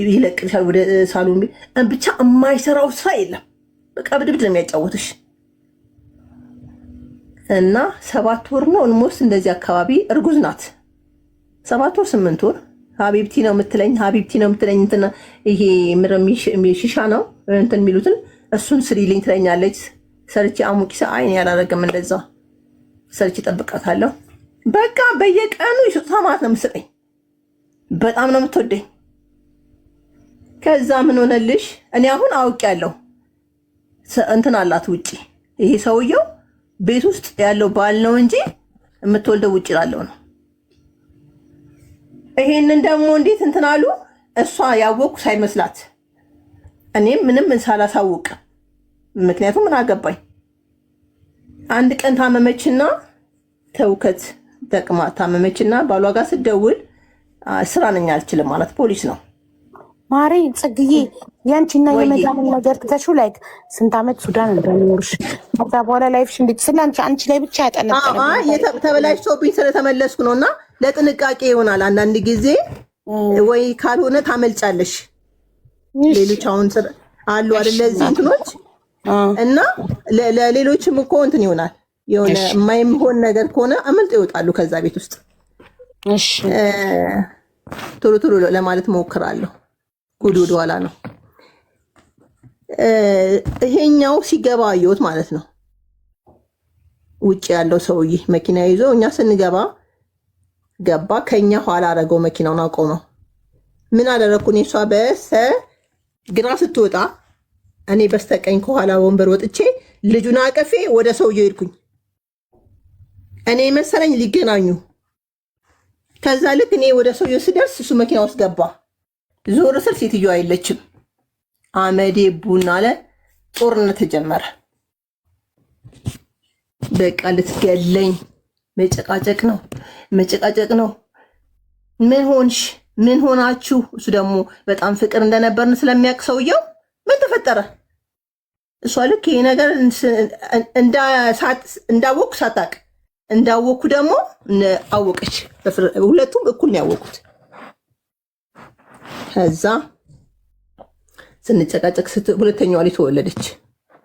ይለቅልሻል ወደ ሳሎን። ብቻ የማይሰራው ስራ የለም። በቃ ብድብድ ነው የሚያጫወትሽ። እና 7 ወር ነው ኦልሞስት እንደዚህ አካባቢ እርጉዝ ናት። 7 ወር 8 ወር ሀቢብቲ ነው የምትለኝ፣ ሀቢብቲ ነው የምትለኝ። እንትን ይሄ ሺሻ ነው እንትን የሚሉትን እሱን ስሪልኝ ትለኛለች። ሰርቼ አሙቂሳ አይን ያላረገም እንደዛ ሰርቼ እጠብቃታለሁ። በቃ በየቀኑ ይስጡታ ማለት ነው የምትሰጠኝ። በጣም ነው የምትወደኝ። ከዛ ምን ሆነልሽ? እኔ አሁን አውቄያለሁ እንትን አላት ውጪ። ይሄ ሰውየው ቤት ውስጥ ያለው ባል ነው እንጂ የምትወልደው ውጪ ላለው ነው። ይሄንን ደግሞ እንዴት እንትን አሉ? እሷ ያወቅኩ ሳይመስላት እኔም ምንም ሳላሳውቅ፣ ምክንያቱም ምን አገባኝ። አንድ ቀን ታመመችና ተውከት ተቅማ ታመመችና ባሏ ጋር ስደውል ስራ ነኝ አልችልም ማለት ፖሊስ ነው። ማሬ ጽግዬ ያንቺና የመዳምን ነገር ትተሽው ላይክ ስንት ዓመት ሱዳን እንደኖርሽ ከዛ በኋላ ላይፍሽ እንዴት ስላንቺ አንቺ ላይ ብቻ ያጠነጠነ ተበላሽቶብኝ ስለተመለስኩ ነውና ለጥንቃቄ ይሆናል። አንዳንድ ጊዜ ወይ ካልሆነ ታመልጫለሽ። ሌሎች አሁን አሉ አይደል እዚህ እንትኖች እና ለሌሎችም እኮ እንትን ይሆናል። የሆነ የማይሆን ነገር ከሆነ አመልጥ ይወጣሉ ከዛ ቤት ውስጥ። እሺ ቶሎ ቶሎ ለማለት ሞክራለሁ። ጉድ ወደ ኋላ ነው። ይሄኛው ሲገባ አየሁት ማለት ነው። ውጭ ያለው ሰውዬ መኪና ይዞ እኛ ስንገባ ገባ። ከኛ ኋላ አረገው መኪናውን አቆመው። ምን አደረኩ እኔ? እሷ ግራ ስትወጣ እኔ በስተቀኝ ከኋላ ወንበር ወጥቼ ልጁን አቀፌ ወደ ሰውዬው ሄድኩኝ። እኔ መሰለኝ ሊገናኙ። ከዛ ልክ እኔ ወደ ሰውዬው ስደርስ እሱ መኪና ውስጥ ገባ። ዞር ስል ሴትዮዋ የለችም። አመዴ ቡና አለ። ጦርነት ተጀመረ። በቃ ልትገለኝ። መጨቃጨቅ ነው። ምን ሆንሽ? ምን ሆናችሁ? እሱ ደግሞ በጣም ፍቅር እንደነበርን ስለሚያውቅ ሰውየው ምን ተፈጠረ? እሷ ልክ ይሄ ነገር እንዳወቅኩ ሳታውቅ እንዳወቅኩ ደግሞ አወቀች። ሁለቱም እኩል ነው ያወቁት። ከዛ ስንጨቃጨቅ ሁለተኛዋ ላይ ተወለደች።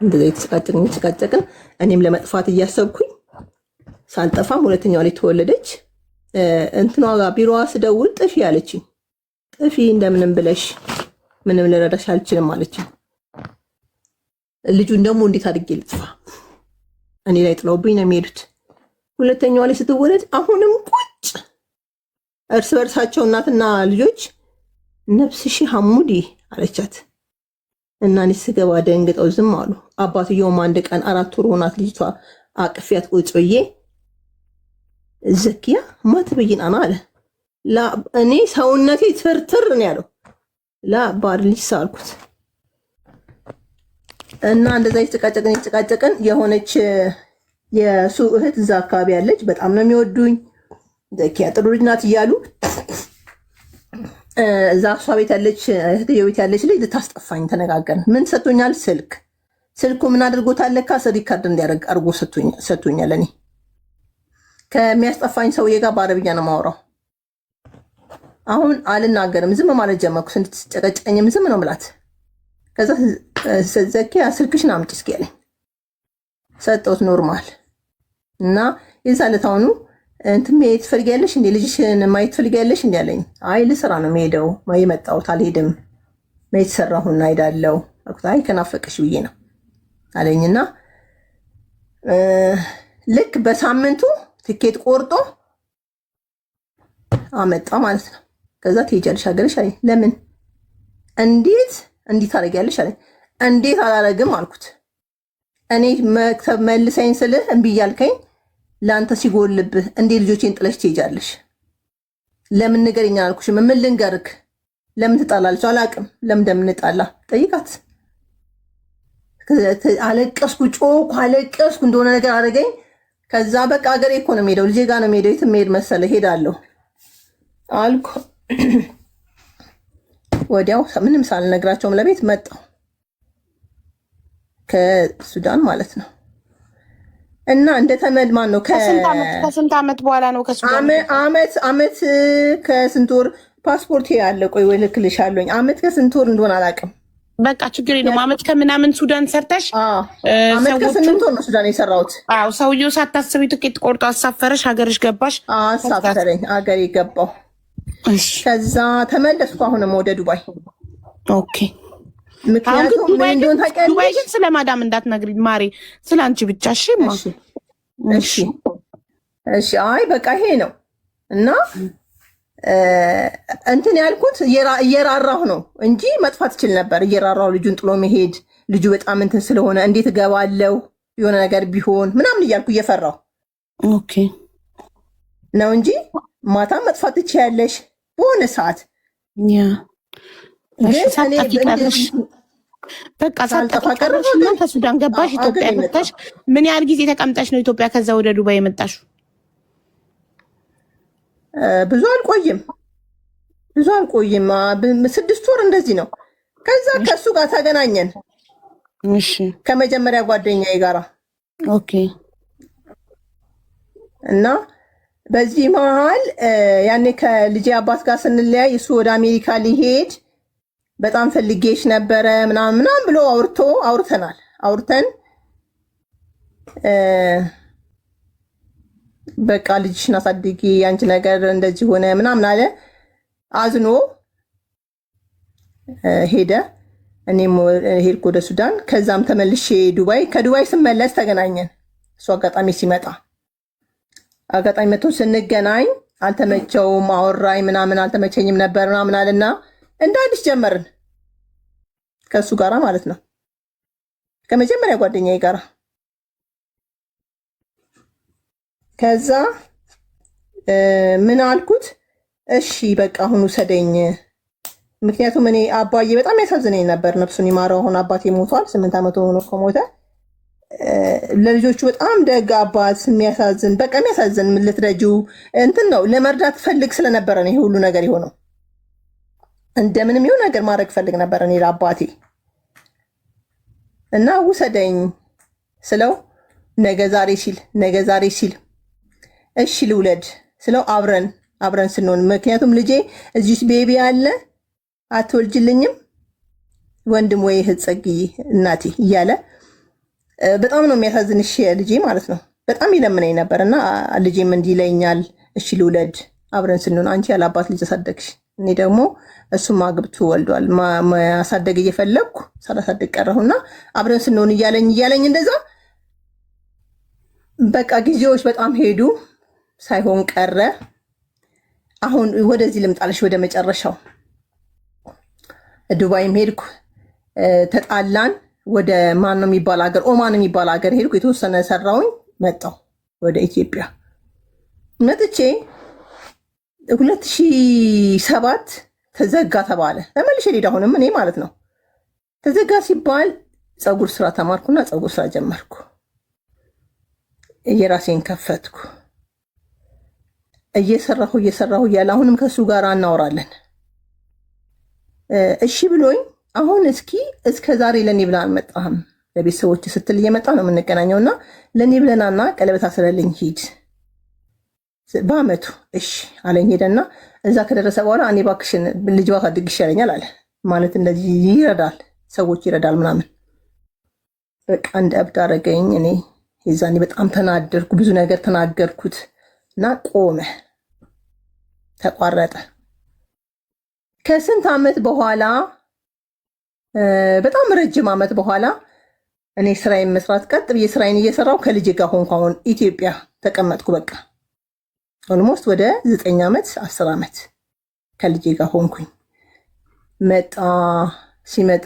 እንደዛ የተጨቃጨቅን እኔም ለመጥፋት እያሰብኩኝ ሳልጠፋም ሁለተኛዋ ላይ ተወለደች። እንትኗ ጋር ቢሮዋ ስደውል ጥፊ አለችኝ። ጥፊ እንደምንም ብለሽ ምንም ልረዳሽ አልችልም አለችኝ። ልጁን ደግሞ እንዴት አድርጌ ልጥፋ? እኔ ላይ ጥለውብኝ ነው የሚሄዱት። ሁለተኛዋ ላይ ስትወለድ አሁንም ቁጭ እርስ በርሳቸው እናትና ልጆች ነፍስሽ ሐሙዲ አለቻት እና እኔ ስገባ ደንግጠው ዝም አሉ። አባትየውም አንድ ቀን 4 ወር ሆናት ልጅቷ አቅፊያት ቁጭ ብዬ ዘኪያ ማትበይን አና አለ። እኔ ሰውነቴ ትርትር ነው ያለው። ለባርሊስ አልኩት እና እንደዛ የተጨቃጨቅን የሆነች የሱ እህት እዛ አካባቢ ያለች በጣም ነው የሚወዱኝ ዘኪያ ጥሩ ልጅ ናት እያሉ እዛ እሷ ቤት ያለች እህትየው ቤት ያለች ልጅ ልታስጠፋኝ ተነጋገርን። ምን ሰጥቶኛል? ስልኩ ምን አድርጎታል? ለካ ሪካርድ እንዲያደርግ አድርጎ ሰጥቶኛል። እኔ ከሚያስጠፋኝ ሰውዬ ጋር በአረብኛ ነው የማወራው። አሁን አልናገርም፣ ዝም ማለት ጀመርኩ። ስንጨቀጨቀኝም ዝም ነው ምላት። ከዛ ዘኪያ ስልክሽን አምጪ እስኪ ያለኝ ሰጠሁት። ኖርማል እና የዛ ለታውኑ እንትን መሄድ ትፈልጊያለሽ እንዴ? ልጅሽን ማየት ትፈልጊያለሽ እንዴ አለኝ። አይ ልስራ ነው የምሄደው የመጣሁት አልሄድም። መሄድ ሰራሁና ሄዳለሁ አልኩት። አይ ከናፈቀሽ ብዬ ነው አለኝና ልክ በሳምንቱ ትኬት ቆርጦ አመጣ ማለት ነው። ከዛ ትሄጃለሽ ሀገርሽ አለኝ። ለምን እንዴት እንዲህ ታደርጊያለሽ አለኝ። እንዴት አላረግም አልኩት። እኔ መክተብ መልሰኝ ስልህ እምቢ እያልከኝ ለአንተ ሲጎልብህ እንዴ ልጆቼን ጥለሽ ትሄጃለሽ? ለምን ንገረኝ አልኩሽም። ምን ልንገርክ? ለምን ትጣላለች? አላውቅም። ለምን እንደምንጣላ ጠይቃት። አለቀስኩ፣ ጮኩ፣ አለቀስኩ። እንደሆነ ነገር አደረገኝ። ከዛ በቃ ሀገሬ እኮ ነው የምሄደው፣ ልጄ ጋር ነው የምሄደው። የት የምሄድ መሰለህ? ሄዳለሁ አልኩ። ወዲያው ምንም ሳልነግራቸውም ለቤት መጣሁ፣ ከሱዳን ማለት ነው። እና እንደተመልማን ነው። ከስንት ዓመት በኋላ ነው ከሱዳን? አመት ከስንት ወር ፓስፖርት ያለ። ቆይ ወይ ልክልሻለሁኝ። አመት ከስንት ወር እንደሆነ አላውቅም። በቃ ችግር የለም። አመት ከምናምን ሱዳን ሰርተሽ? አመት ከ8 ወር ነው ሱዳን የሰራሁት። አዎ ሰውየው ሳታስቢ ትኬት ቆርጦ አሳፈረሽ፣ ሀገርሽ ገባሽ? አሳፈረኝ፣ ሀገሬ ገባሁ። ከዛ ተመለስኩ። አሁንም ወደ ዱባይ። ኦኬ። ምክንያቱም ምን እንደሆነ ታውቂያለሽ? ዱባይ ግን ስለማዳም እንዳትነግሪኝ ማሬ፣ ስለ አንቺ ብቻ። እሺ። አይ በቃ ይሄ ነው እና እንትን ያልኩት እየራራሁ ነው እንጂ መጥፋት ይችል ነበር። እየራራሁ ልጁን ጥሎ መሄድ፣ ልጁ በጣም እንትን ስለሆነ እንዴት እገባለሁ የሆነ ነገር ቢሆን ምናምን እያልኩ እየፈራሁ ኦኬ ነው እንጂ ማታም መጥፋት ትችያለሽ በሆነ ሰዓት። በቃ ሳልጠፋ ቀረሽ እና ከሱዳን ገባሽ ኢትዮጵያ መጣሽ። ምን ያህል ጊዜ ተቀምጠሽ ነው ኢትዮጵያ ከዛ ወደ ዱባይ የመጣሽው? ብዙ አልቆይም። 6 ወር እንደዚህ ነው። ከዛ ከሱ ጋር ተገናኘን። እሺ ከመጀመሪያ ጓደኛዬ ጋራ ኦኬ። እና በዚህ መሀል ያኔ ከልጄ አባት ጋር ስንለያይ እሱ ወደ አሜሪካ ሊሄድ በጣም ፈልጌሽ ነበረ ምናምን ብሎ አውርተን በቃ ልጅሽን አሳድጊ አንቺ ነገር እንደዚህ ሆነ ምናምን አለ። አዝኖ ሄደ። እኔም ሄድኩ ወደ ሱዳን። ከዛም ተመልሼ ዱባይ። ከዱባይ ስመለስ ተገናኘን። እሱ አጋጣሚ መጥቶ ስንገናኝ አልተመቸውም። አወራኝ ምናምን አልተመቸኝም ነበር ምናምን አለና እንደ አዲስ ጀመርን ከሱ ጋራ ማለት ነው፣ ከመጀመሪያ ጓደኛዬ ጋራ። ከዛ ምን አልኩት፣ እሺ በቃ አሁን ውሰደኝ። ምክንያቱም እኔ አባዬ በጣም ያሳዝነኝ ነበር፣ ነፍሱን ይማረው። አሁን አባቴ ሞቷል፣ 8 ዓመት ሆኖ ከሞተ። ለልጆቹ በጣም ደግ አባት፣ የሚያሳዝን በቃ የሚያሳዝን ልትረጂው እንትን ነው። ለመርዳት ፈልግ ስለነበረ ነው ይሄ ሁሉ ነገር የሆነው። እንደምንም ይሁን ነገር ማድረግ ፈልግ ነበር እኔ ለአባቴ። እና ውሰደኝ ስለው ነገ ዛሬ ሲል እሺ ልውለድ ስለው አብረን ስንሆን፣ ምክንያቱም ልጄ እዚህ ቤቢ አለ አትወልጅልኝም ወንድም ወይ እህት ጸግይ እናቴ እያለ በጣም ነው የሚያሳዝንሽ ልጄ ማለት ነው። በጣም ይለምነኝ ነበር እና ልጄም እንዲህ ይለኛል፣ እሺ ልውለድ አብረን ስንሆን፣ አንቺ ያለ አባት ልጅ አሳደግሽ፣ እኔ ደግሞ እሱም አግብቶ ወልዷል። ማሳደግ እየፈለግኩ ሳላሳደግ ቀረሁና አብረን ስንሆን እያለኝ እንደዛ በቃ ጊዜዎች በጣም ሄዱ፣ ሳይሆን ቀረ። አሁን ወደዚህ ልምጣልሽ ወደ መጨረሻው። ዱባይም ሄድኩ፣ ተጣላን። ወደ ማን ነው የሚባል ሀገር፣ ኦማን የሚባል ሀገር ሄድኩ። የተወሰነ ሰራውኝ፣ መጣሁ ወደ ኢትዮጵያ። መጥቼ 2007 ተዘጋ ተባለ። ተመልሼ ልሄድ አሁንም እኔ ማለት ነው። ተዘጋ ሲባል ፀጉር ስራ ተማርኩና ፀጉር ስራ ጀመርኩ። የራሴን ከፈትኩ። እየሰራሁ እያለ አሁንም ከሱ ጋር እናወራለን። እሺ ብሎኝ አሁን እስከ ዛሬ ለኔ ብለህ አልመጣህም፣ ለቤተሰቦች ስትል እየመጣ ነው የምንገናኘውና ለኔ ብለናና ቀለበት አስረልኝ ሂድ በአመቱ እሺ አለኝ። ሄደና እዛ ከደረሰ በኋላ እኔ እባክሽን ልጅ ባሳድግ ይሻለኛል አለ። ማለት እንደዚህ ይረዳል፣ ሰዎች ይረዳል ምናምን። በቃ እንደ እብድ አደረገኝ። እኔ የዛኔ በጣም ተናደርኩ፣ ብዙ ነገር ተናገርኩት እና ቆመ፣ ተቋረጠ። ከስንት ዓመት በኋላ በጣም ረጅም ዓመት በኋላ እኔ ስራዬን መስራት ቀጥ ብዬ ስራዬን እየሰራው ከልጅ ጋር ሆንኩ። አሁን ኢትዮጵያ ተቀመጥኩ። በቃ ኦልሞስት ወደ 9 ዓመት 10 ዓመት ከልጅ ጋር ሆንኩኝ። ሲመጣ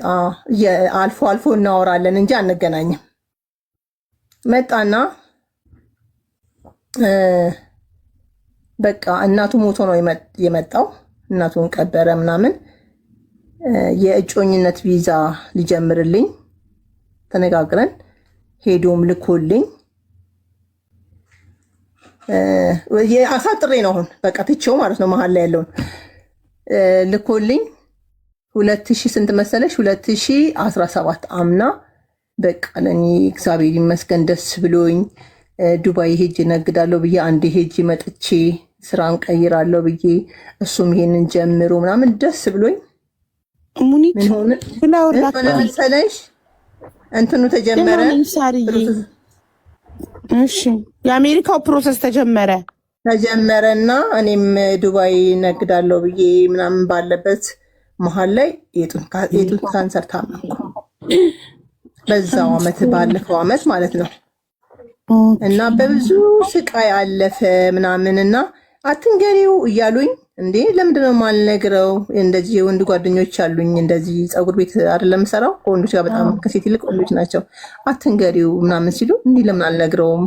አልፎ አልፎ እናወራለን እንጂ አንገናኝም። መጣና በቃ እናቱ ሞቶ ነው የመጣው። እናቱን ቀበረ ምናምን። የእጮኝነት ቪዛ ሊጀምርልኝ ተነጋግረን ሄዶም ልኮልኝ አሳጥሬ ነው አሁን በቃ ትቼው ማለት ነው መሀል ላይ ያለውን ልኮልኝ 2000 ስንት መሰለሽ 2017 አምና በቃ ለኔ እግዚአብሔር ይመስገን ደስ ብሎኝ ዱባይ ሄጅ ነግዳለሁ ብዬ አንዴ ሄጅ መጥቼ ስራን ቀይራለሁ ብዬ እሱም ይሄንን ጀምሮ ምናምን ደስ ብሎኝ ሙኒት መሰለሽ እንትኑ ተጀመረ። እሺ የአሜሪካው ፕሮሰስ ተጀመረና እኔም ዱባይ ነግዳለሁ ብዬ ምናምን ባለበት መሀል ላይ የጡት ካንሰር ታመምኩ። በዛው አመት ባለፈው አመት ማለት ነው። እና በብዙ ስቃይ አለፈ ምናምንና አትንገሪው እያሉኝ እንዴ ለምንድነው ማልነግረው? እንደዚህ ወንድ ጓደኞች አሉኝ እንደዚህ ፀጉር ቤት አይደለም ሰራው ከወንዶች ጋር በጣም ከሴት ይልቅ ወንዶች ናቸው። አትንገሪው ምናምን ሲሉ እንዴ ለምን አልነግረውም?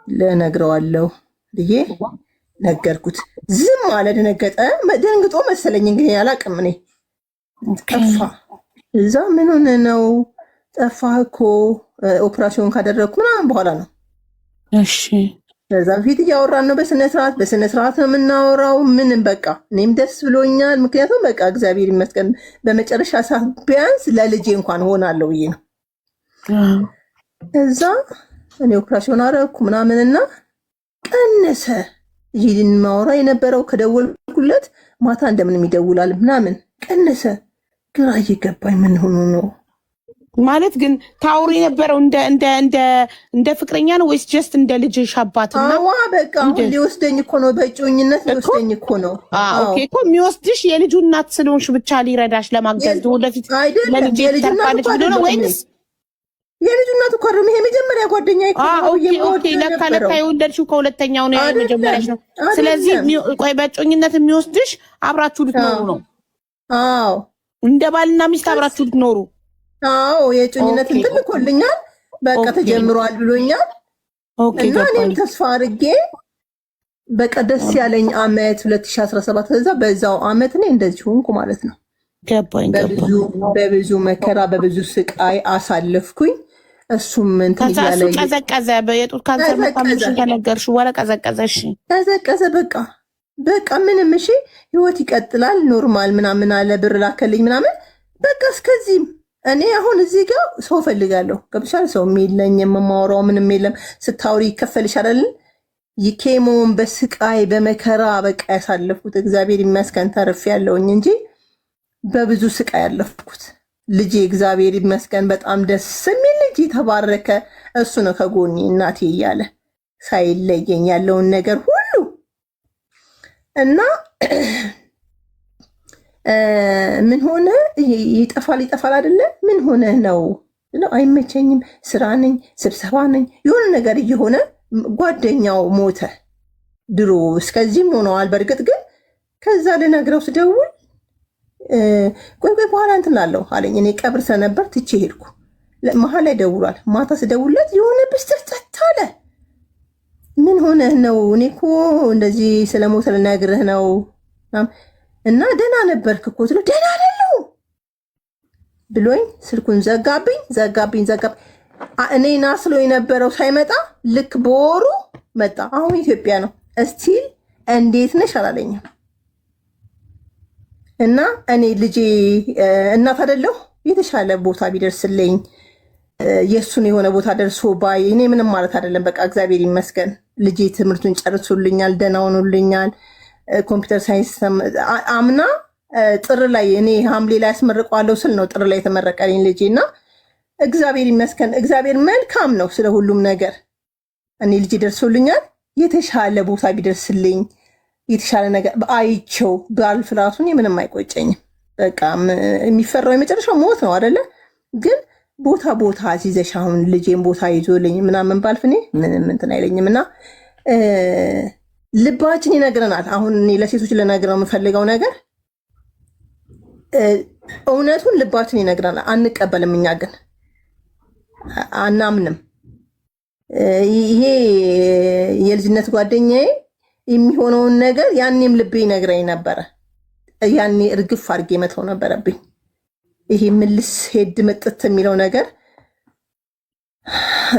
ለነግረዋለሁ ብዬ ነገርኩት። ዝም አለ፣ ደነገጠ። ደንግጦ መሰለኝ እንግዲህ አላውቅም። እኔ ጠፋ። እዛ ምን ሆነ ነው ጠፋህ እኮ ኦፕራሲዮን ካደረግኩ ምናምን በኋላ ነው። እሺ ከዛ በፊት እያወራን ነው በስነ ስርዓት ነው የምናወራው። ምንም በቃ እኔም ደስ ብሎኛል። ምክንያቱም በቃ እግዚአብሔር ይመስገን በመጨረሻ ሰዓት ቢያንስ ለልጄ እንኳን ሆናለሁ ብዬ ነው። እዛ እኔ ኦፕራሲዮን አደረግኩ ምናምንና ቀነሰ። ይህን ማውራ የነበረው ከደወልኩለት ማታ እንደምንም ይደውላል ምናምን ቀነሰ። ግራ እየገባኝ ምን ሆኖ ነው ማለት ግን ታውሪ የነበረው እንደ ፍቅረኛ ነው ወይስ ጀስት እንደ ልጅሽ አባትና? አዋ በቃ ሊወስደኝ እኮ ነው፣ በእጮኝነት ሊወስደኝ እኮ ነው። ኦኬ እኮ የሚወስድሽ የልጁ እናት ስለሆንሽ ብቻ ሊረዳሽ ለማገዝ ወደፊት ለልጅ ተፋለች ብሎ ነው ወይስ የልጁ እናት እኮ አይደለም? ይሄ መጀመሪያ ጓደኛ ኦኬ ለካ የወለድሽው ከሁለተኛው ነው የመጀመሪያሽ ነው። ስለዚህ ቆይ በእጮኝነት የሚወስድሽ አብራችሁ ልትኖሩ ነው? አዎ እንደ ባልና ሚስት አብራችሁ ልትኖሩ? አዎ የእጮኝነት እንትን ልኮልኛል። በቃ ተጀምሯል ብሎኛል። እና እኔም ተስፋ አድርጌ በቃ ደስ ያለኝ አመት 2017 ከዛ በዛው አመት እኔ እንደዚህ ሆንኩ ማለት ነው። ገባኝ። በብዙ መከራ በብዙ ስቃይ አሳለፍኩኝ። እሱም እንትን እያለ ቀዘቀዘ። የጡት ካንሰር መታመምሽን ከነገርሽው በኋላ ቀዘቀዘ። እሺ ቀዘቀዘ። በቃ ምንም እሺ ህይወት ይቀጥላል ኖርማል ምናምን አለ። ብር ላከልኝ ምናምን በቃ እስከዚህም እኔ አሁን እዚህ ጋር ሰው ፈልጋለሁ። ገብቶሻል? ሰው የለኝ፣ የማወራው ምንም የለም። ስታውሪ ይከፈልሻል አይደል? ይኬሞን በስቃይ በመከራ በቃ ያሳለፍኩት እግዚአብሔር ይመስገን ተርፌያለሁኝ እንጂ በብዙ ስቃይ ያለፍኩት ልጄ እግዚአብሔር ይመስገን በጣም ደስ የሚል ልጅ የተባረከ እሱ ነው ከጎኔ እናቴ እያለ ሳይለየኝ ያለውን ነገር ሁሉ እና ምን ሆነ ይጠፋል አይደለ? ምን ሆነ ነው አይመቸኝም፣ ስራ ነኝ፣ ስብሰባ ነኝ፣ የሆነ ነገር እየሆነ ጓደኛው ሞተ። ድሮ እስከዚህም ሆነዋል። በእርግጥ ግን ከዛ ልነግረው ስደውል ቆይ በኋላ እንትን ላለው አለኝ። እኔ ቀብር ስለነበር ትቼ ሄድኩ። መሀል ላይ ደውሏል። ማታ ስደውልለት የሆነ ብስትርት አለ። ምን ሆነህ ነው? እኔ እኮ እንደዚህ ስለሞተ ልነግርህ ነው። እና ደህና ነበርክ እኮ ስለው ደህና አይደለሁ ብሎኝ ስልኩን ዘጋብኝ። እኔ ና ስሎ የነበረው ሳይመጣ ልክ በወሩ መጣ። አሁን ኢትዮጵያ ነው። እስቲል እንዴት ነሽ አላለኝም። እና እኔ ልጄ እናት አይደለሁ የተሻለ ቦታ ቢደርስልኝ የእሱን የሆነ ቦታ ደርሶ ባይ እኔ ምንም ማለት አይደለም። በቃ እግዚአብሔር ይመስገን ልጄ ትምህርቱን ጨርሶልኛል፣ ደህና ሆኖልኛል። ኮምፒውተር ሳይንስ አምና ጥር ላይ እኔ ሐምሌ ላይ ያስመርቀዋለሁ ስል ነው ጥር ላይ የተመረቀልኝ ልጄ እና እግዚአብሔር ይመስገን። እግዚአብሔር መልካም ነው ስለ ሁሉም ነገር። እኔ ልጄ ደርሶልኛል። የተሻለ ቦታ ቢደርስልኝ የተሻለ ነገር አይቼው ባልፍ ራሱ እኔ ምንም አይቆጨኝም። በቃ የሚፈራው የመጨረሻው ሞት ነው አይደለ? ግን ቦታ ሲዘሽ አሁን ልጄን ቦታ ይዞልኝ ምናምን ባልፍ እኔ ምንም እንትን አይለኝም። እና ልባችን ይነግረናል። አሁን እኔ ለሴቶች ልነግረው የምፈልገው ነገር እውነቱን ልባችን ይነግረናል። አንቀበልም፣ እኛ ግን አናምንም። ይሄ የልጅነት ጓደኛዬ የሚሆነውን ነገር ያኔም ልቤ ይነግረኝ ነበረ። ያኔ እርግፍ አድርጌ መተው ነበረብኝ። ይሄ ምልስ ሄድ መጥት የሚለው ነገር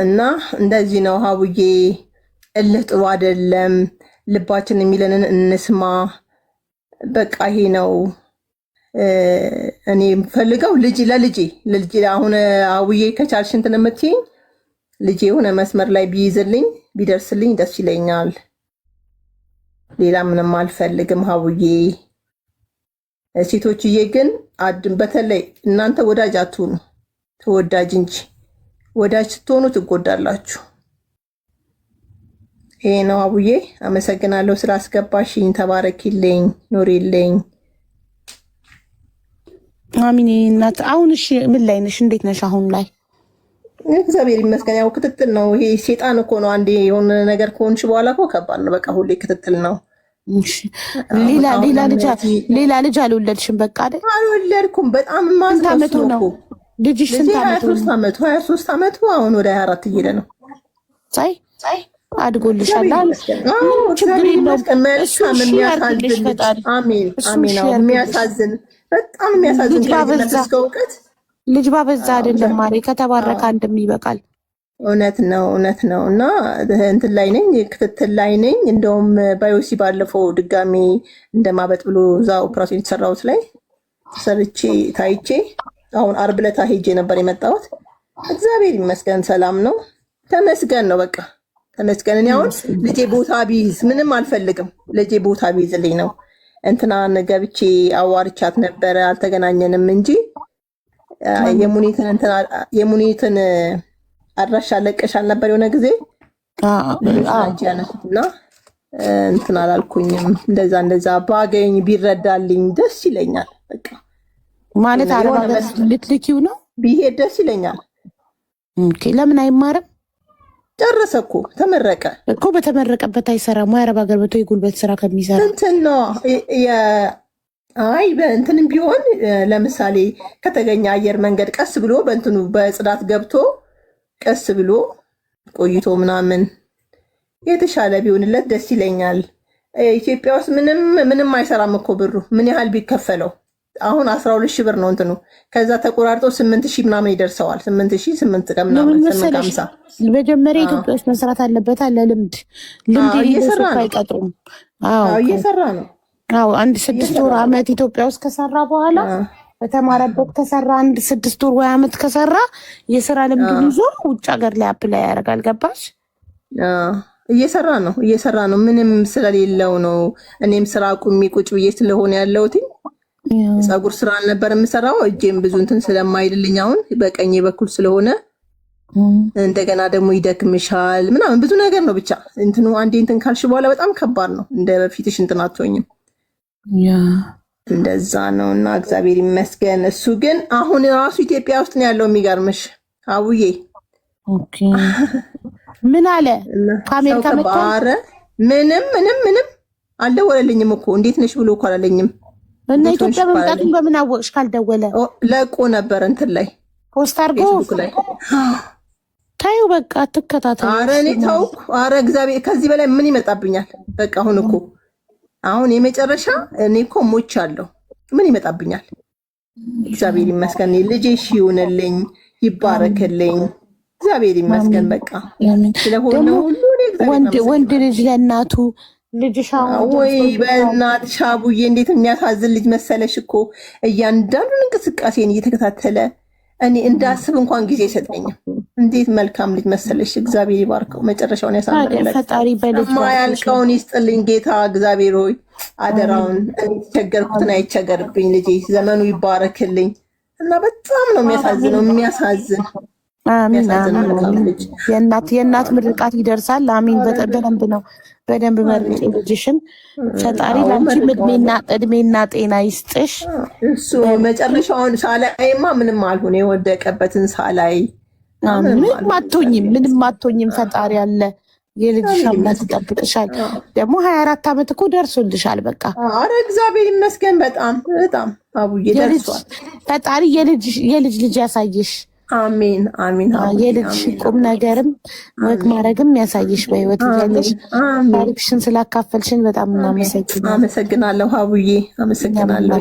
እና እንደዚህ ነው ሀቡዬ። እልህ ጥሩ አይደለም። ልባችን የሚለንን እንስማ። በቃ ይሄ ነው እኔ የምፈልገው። ለልጄ አሁን ሀቡዬ ከቻልሽ እንትን የምትይኝ ልጄ የሆነ መስመር ላይ ቢይዝልኝ ቢደርስልኝ ደስ ይለኛል። ሌላ ምንም አልፈልግም ሀቡዬ። ሴቶችዬ ግን በተለይ እናንተ ወዳጅ አትሁኑ፣ ተወዳጅ እንጂ። ወዳጅ ስትሆኑ ትጎዳላችሁ። ይሄ ነው ሀቡዬ። አመሰግናለሁ ስላስገባሽኝ። ተባረኪልኝ፣ ኑሪልኝ። አሚን እናት። አሁን እሺ ምን ላይ ነሽ? እንዴት ነሽ አሁን ላይ? እግዚአብሔር ይመስገን። ያው ክትትል ነው። ይሄ ሴጣን እኮ ነው። አንዴ የሆነ ነገር ከሆንሽ በኋላ እኮ ከባድ ነው። በቃ ሁሌ ክትትል ነው። ሌላ ልጅ አልወለድሽም? በቃ አይደል? አልወለድኩም። በጣም ማዝነው ነው። ልጅሽ ስንት ዓመቱ? 23 ዓመቱ አሁን ወደ 24 እየሄደ ነው። ሳይ አድጎልሻል። ችግር የለውም። የሚያሳዝን በጣም የሚያሳዝን ከእውቀት ልጅ ባበዛ አይደለም ማሬ፣ ከተባረከ አንድም ይበቃል። እውነት ነው። እና እንትን ላይ ነኝ፣ ክትትል ላይ ነኝ። እንደውም ባዮሲ ባለፈው ድጋሚ እንደማበጥ ብሎ እዛ ኦፕራሲዮን የተሰራሁት ላይ ሰርቼ ታይቼ አሁን ዓርብ ዕለት ሄጄ ነበር የመጣሁት። እግዚአብሔር ይመስገን ሰላም ነው። ተመስገን ነው በቃ ተመስገን። እኔ አሁን ልጄ ቦታ ቢይዝ ምንም አልፈልግም። ልጄ ቦታ ቢይዝልኝ ነው። እንትናን ገብቼ አዋርቻት ነበረ፣ አልተገናኘንም እንጂ የሙኒትን አድራሻ ለቀሻል ነበር የሆነ ጊዜ እና እንትን አላልኩኝም። እንደዛ ባገኝ ቢረዳልኝ ደስ ይለኛል። በቃ ማለት አረብ ሀገር ልትልኪው ነው? ቢሄድ ደስ ይለኛል። ኦኬ ለምን አይማርም? ጨረሰ እኮ ተመረቀ እኮ። በተመረቀበት አይሰራም? አረብ ሀገር በቶ የጉልበት ስራ ከሚሰራ እንትን ነው። አይ በእንትንም ቢሆን ለምሳሌ ከተገኘ አየር መንገድ ቀስ ብሎ በእንትኑ በጽዳት ገብቶ ቀስ ብሎ ቆይቶ ምናምን የተሻለ ቢሆንለት ደስ ይለኛል። ኢትዮጵያ ውስጥ ምንም አይሰራም እኮ ብሩ ምን ያህል ቢከፈለው አሁን 12 ሺህ ብር ነው እንትኑ። ከዛ ተቆራርጦ 8 ሺህ ምናምን ይደርሰዋል። 8 ሺህ 8 ቀን ምናምን 850 መጀመሪያ ኢትዮጵያ ውስጥ መስራት አለበት አለ ልምድ እየሰራ ነው። አይቀጥሩም። እየሰራ ነው። አንድ 6 ወር ዓመት ኢትዮጵያ ውስጥ ከሰራ በኋላ በተማረበት ከሰራ 6 ወር ወይ ዓመት ከሰራ የስራ ልምድ ይዞ ውጭ ሀገር ላይ አፕላይ ያደርጋል። ገባሽ? እየሰራ ነው። ምንም ስለሌለው ነው። እኔም ስራ ቁሚ ቁጭ ብዬ ስለሆነ ያለሁት ፀጉር ስራ አልነበር የምሰራው። እጄም ብዙ እንትን ስለማይልልኝ አሁን በቀኝ በኩል ስለሆነ እንደገና ደግሞ ይደክምሻል ምናምን ብዙ ነገር ነው። ብቻ እንትኑ አንዴ እንትን ካልሽ በኋላ በጣም ከባድ ነው። እንደ በፊትሽ እንትን አትሆኝም። እንደዛ ነው። እና እግዚአብሔር ይመስገን። እሱ ግን አሁን ራሱ ኢትዮጵያ ውስጥ ነው ያለው። የሚገርምሽ አቡዬ ምን አለ ከአሜሪካ መጣ? ምንም አልደወለልኝም እኮ። እንዴት ነሽ ብሎ እኮ አላለኝም። እና ኢትዮጵያ መምጣቱን በምን አወቅሽ? ካልደወለ ለቆ ነበር እንትን ላይ ፖስት አድርጎ ታዩ። በቃ አትከታተሉ። ኧረ እኔ ተውኩ። ኧረ እግዚአብሔር ከዚህ በላይ ምን ይመጣብኛል? በቃ አሁን እኮ አሁን የመጨረሻ እኔ እኮ ሞቻለሁ። ምን ይመጣብኛል? እግዚአብሔር ይመስገን። ልጄ ሺ ይሁንልኝ፣ ይባረክልኝ። እግዚአብሔር ይመስገን። በቃ ስለሆነ ሁሉ ወንድ ልጅ ለእናቱ ልጅሽ ወይ በእናትሽ አቡዬ እንዴት የሚያሳዝን ልጅ መሰለሽ እኮ እያንዳንዱን እንቅስቃሴን እየተከታተለ እኔ እንዳስብ እንኳን ጊዜ አይሰጠኝም። እንዴት መልካም ልጅ መሰለሽ። እግዚአብሔር ይባርከው፣ መጨረሻውን ያሳምርለት፣ ማያልቀውን ይስጥልኝ ጌታ እግዚአብሔር ሆይ። አደራውን የተቸገርኩትን አይቸገርብኝ ልጄ፣ ዘመኑ ይባረክልኝ እና በጣም ነው የሚያሳዝነው የሚያሳዝን የእናት ምርቃት ይደርሳል። አሚን። በደንብ መርቂ ልጅሽን። ፈጣሪ ለአንቺ እድሜና ጤና ይስጥሽ። እሱ መጨረሻውን ሳላይማ ምንም አልሆነ። የወደቀበትን ሳላይ ምንም አትሆኝም። ፈጣሪ አለ። የልጅሽ አምላክ ይጠብቅሻል። ደግሞ 24 ዓመት እኮ ደርሶልሻል። በቃ አረ እግዚአብሔር ይመስገን። በጣም አቡዬ ደርሷል። ፈጣሪ የልጅ ልጅ ያሳይሽ። አሜን አሜን። የልጅ ቁም ነገርም ወግ ማድረግም ያሳይሽ በህይወት እያለሽ። ታሪክሽን ስላካፈልሽን በጣም እናመሰግናለን። አመሰግናለሁ አቡዬ፣ አመሰግናለሁ።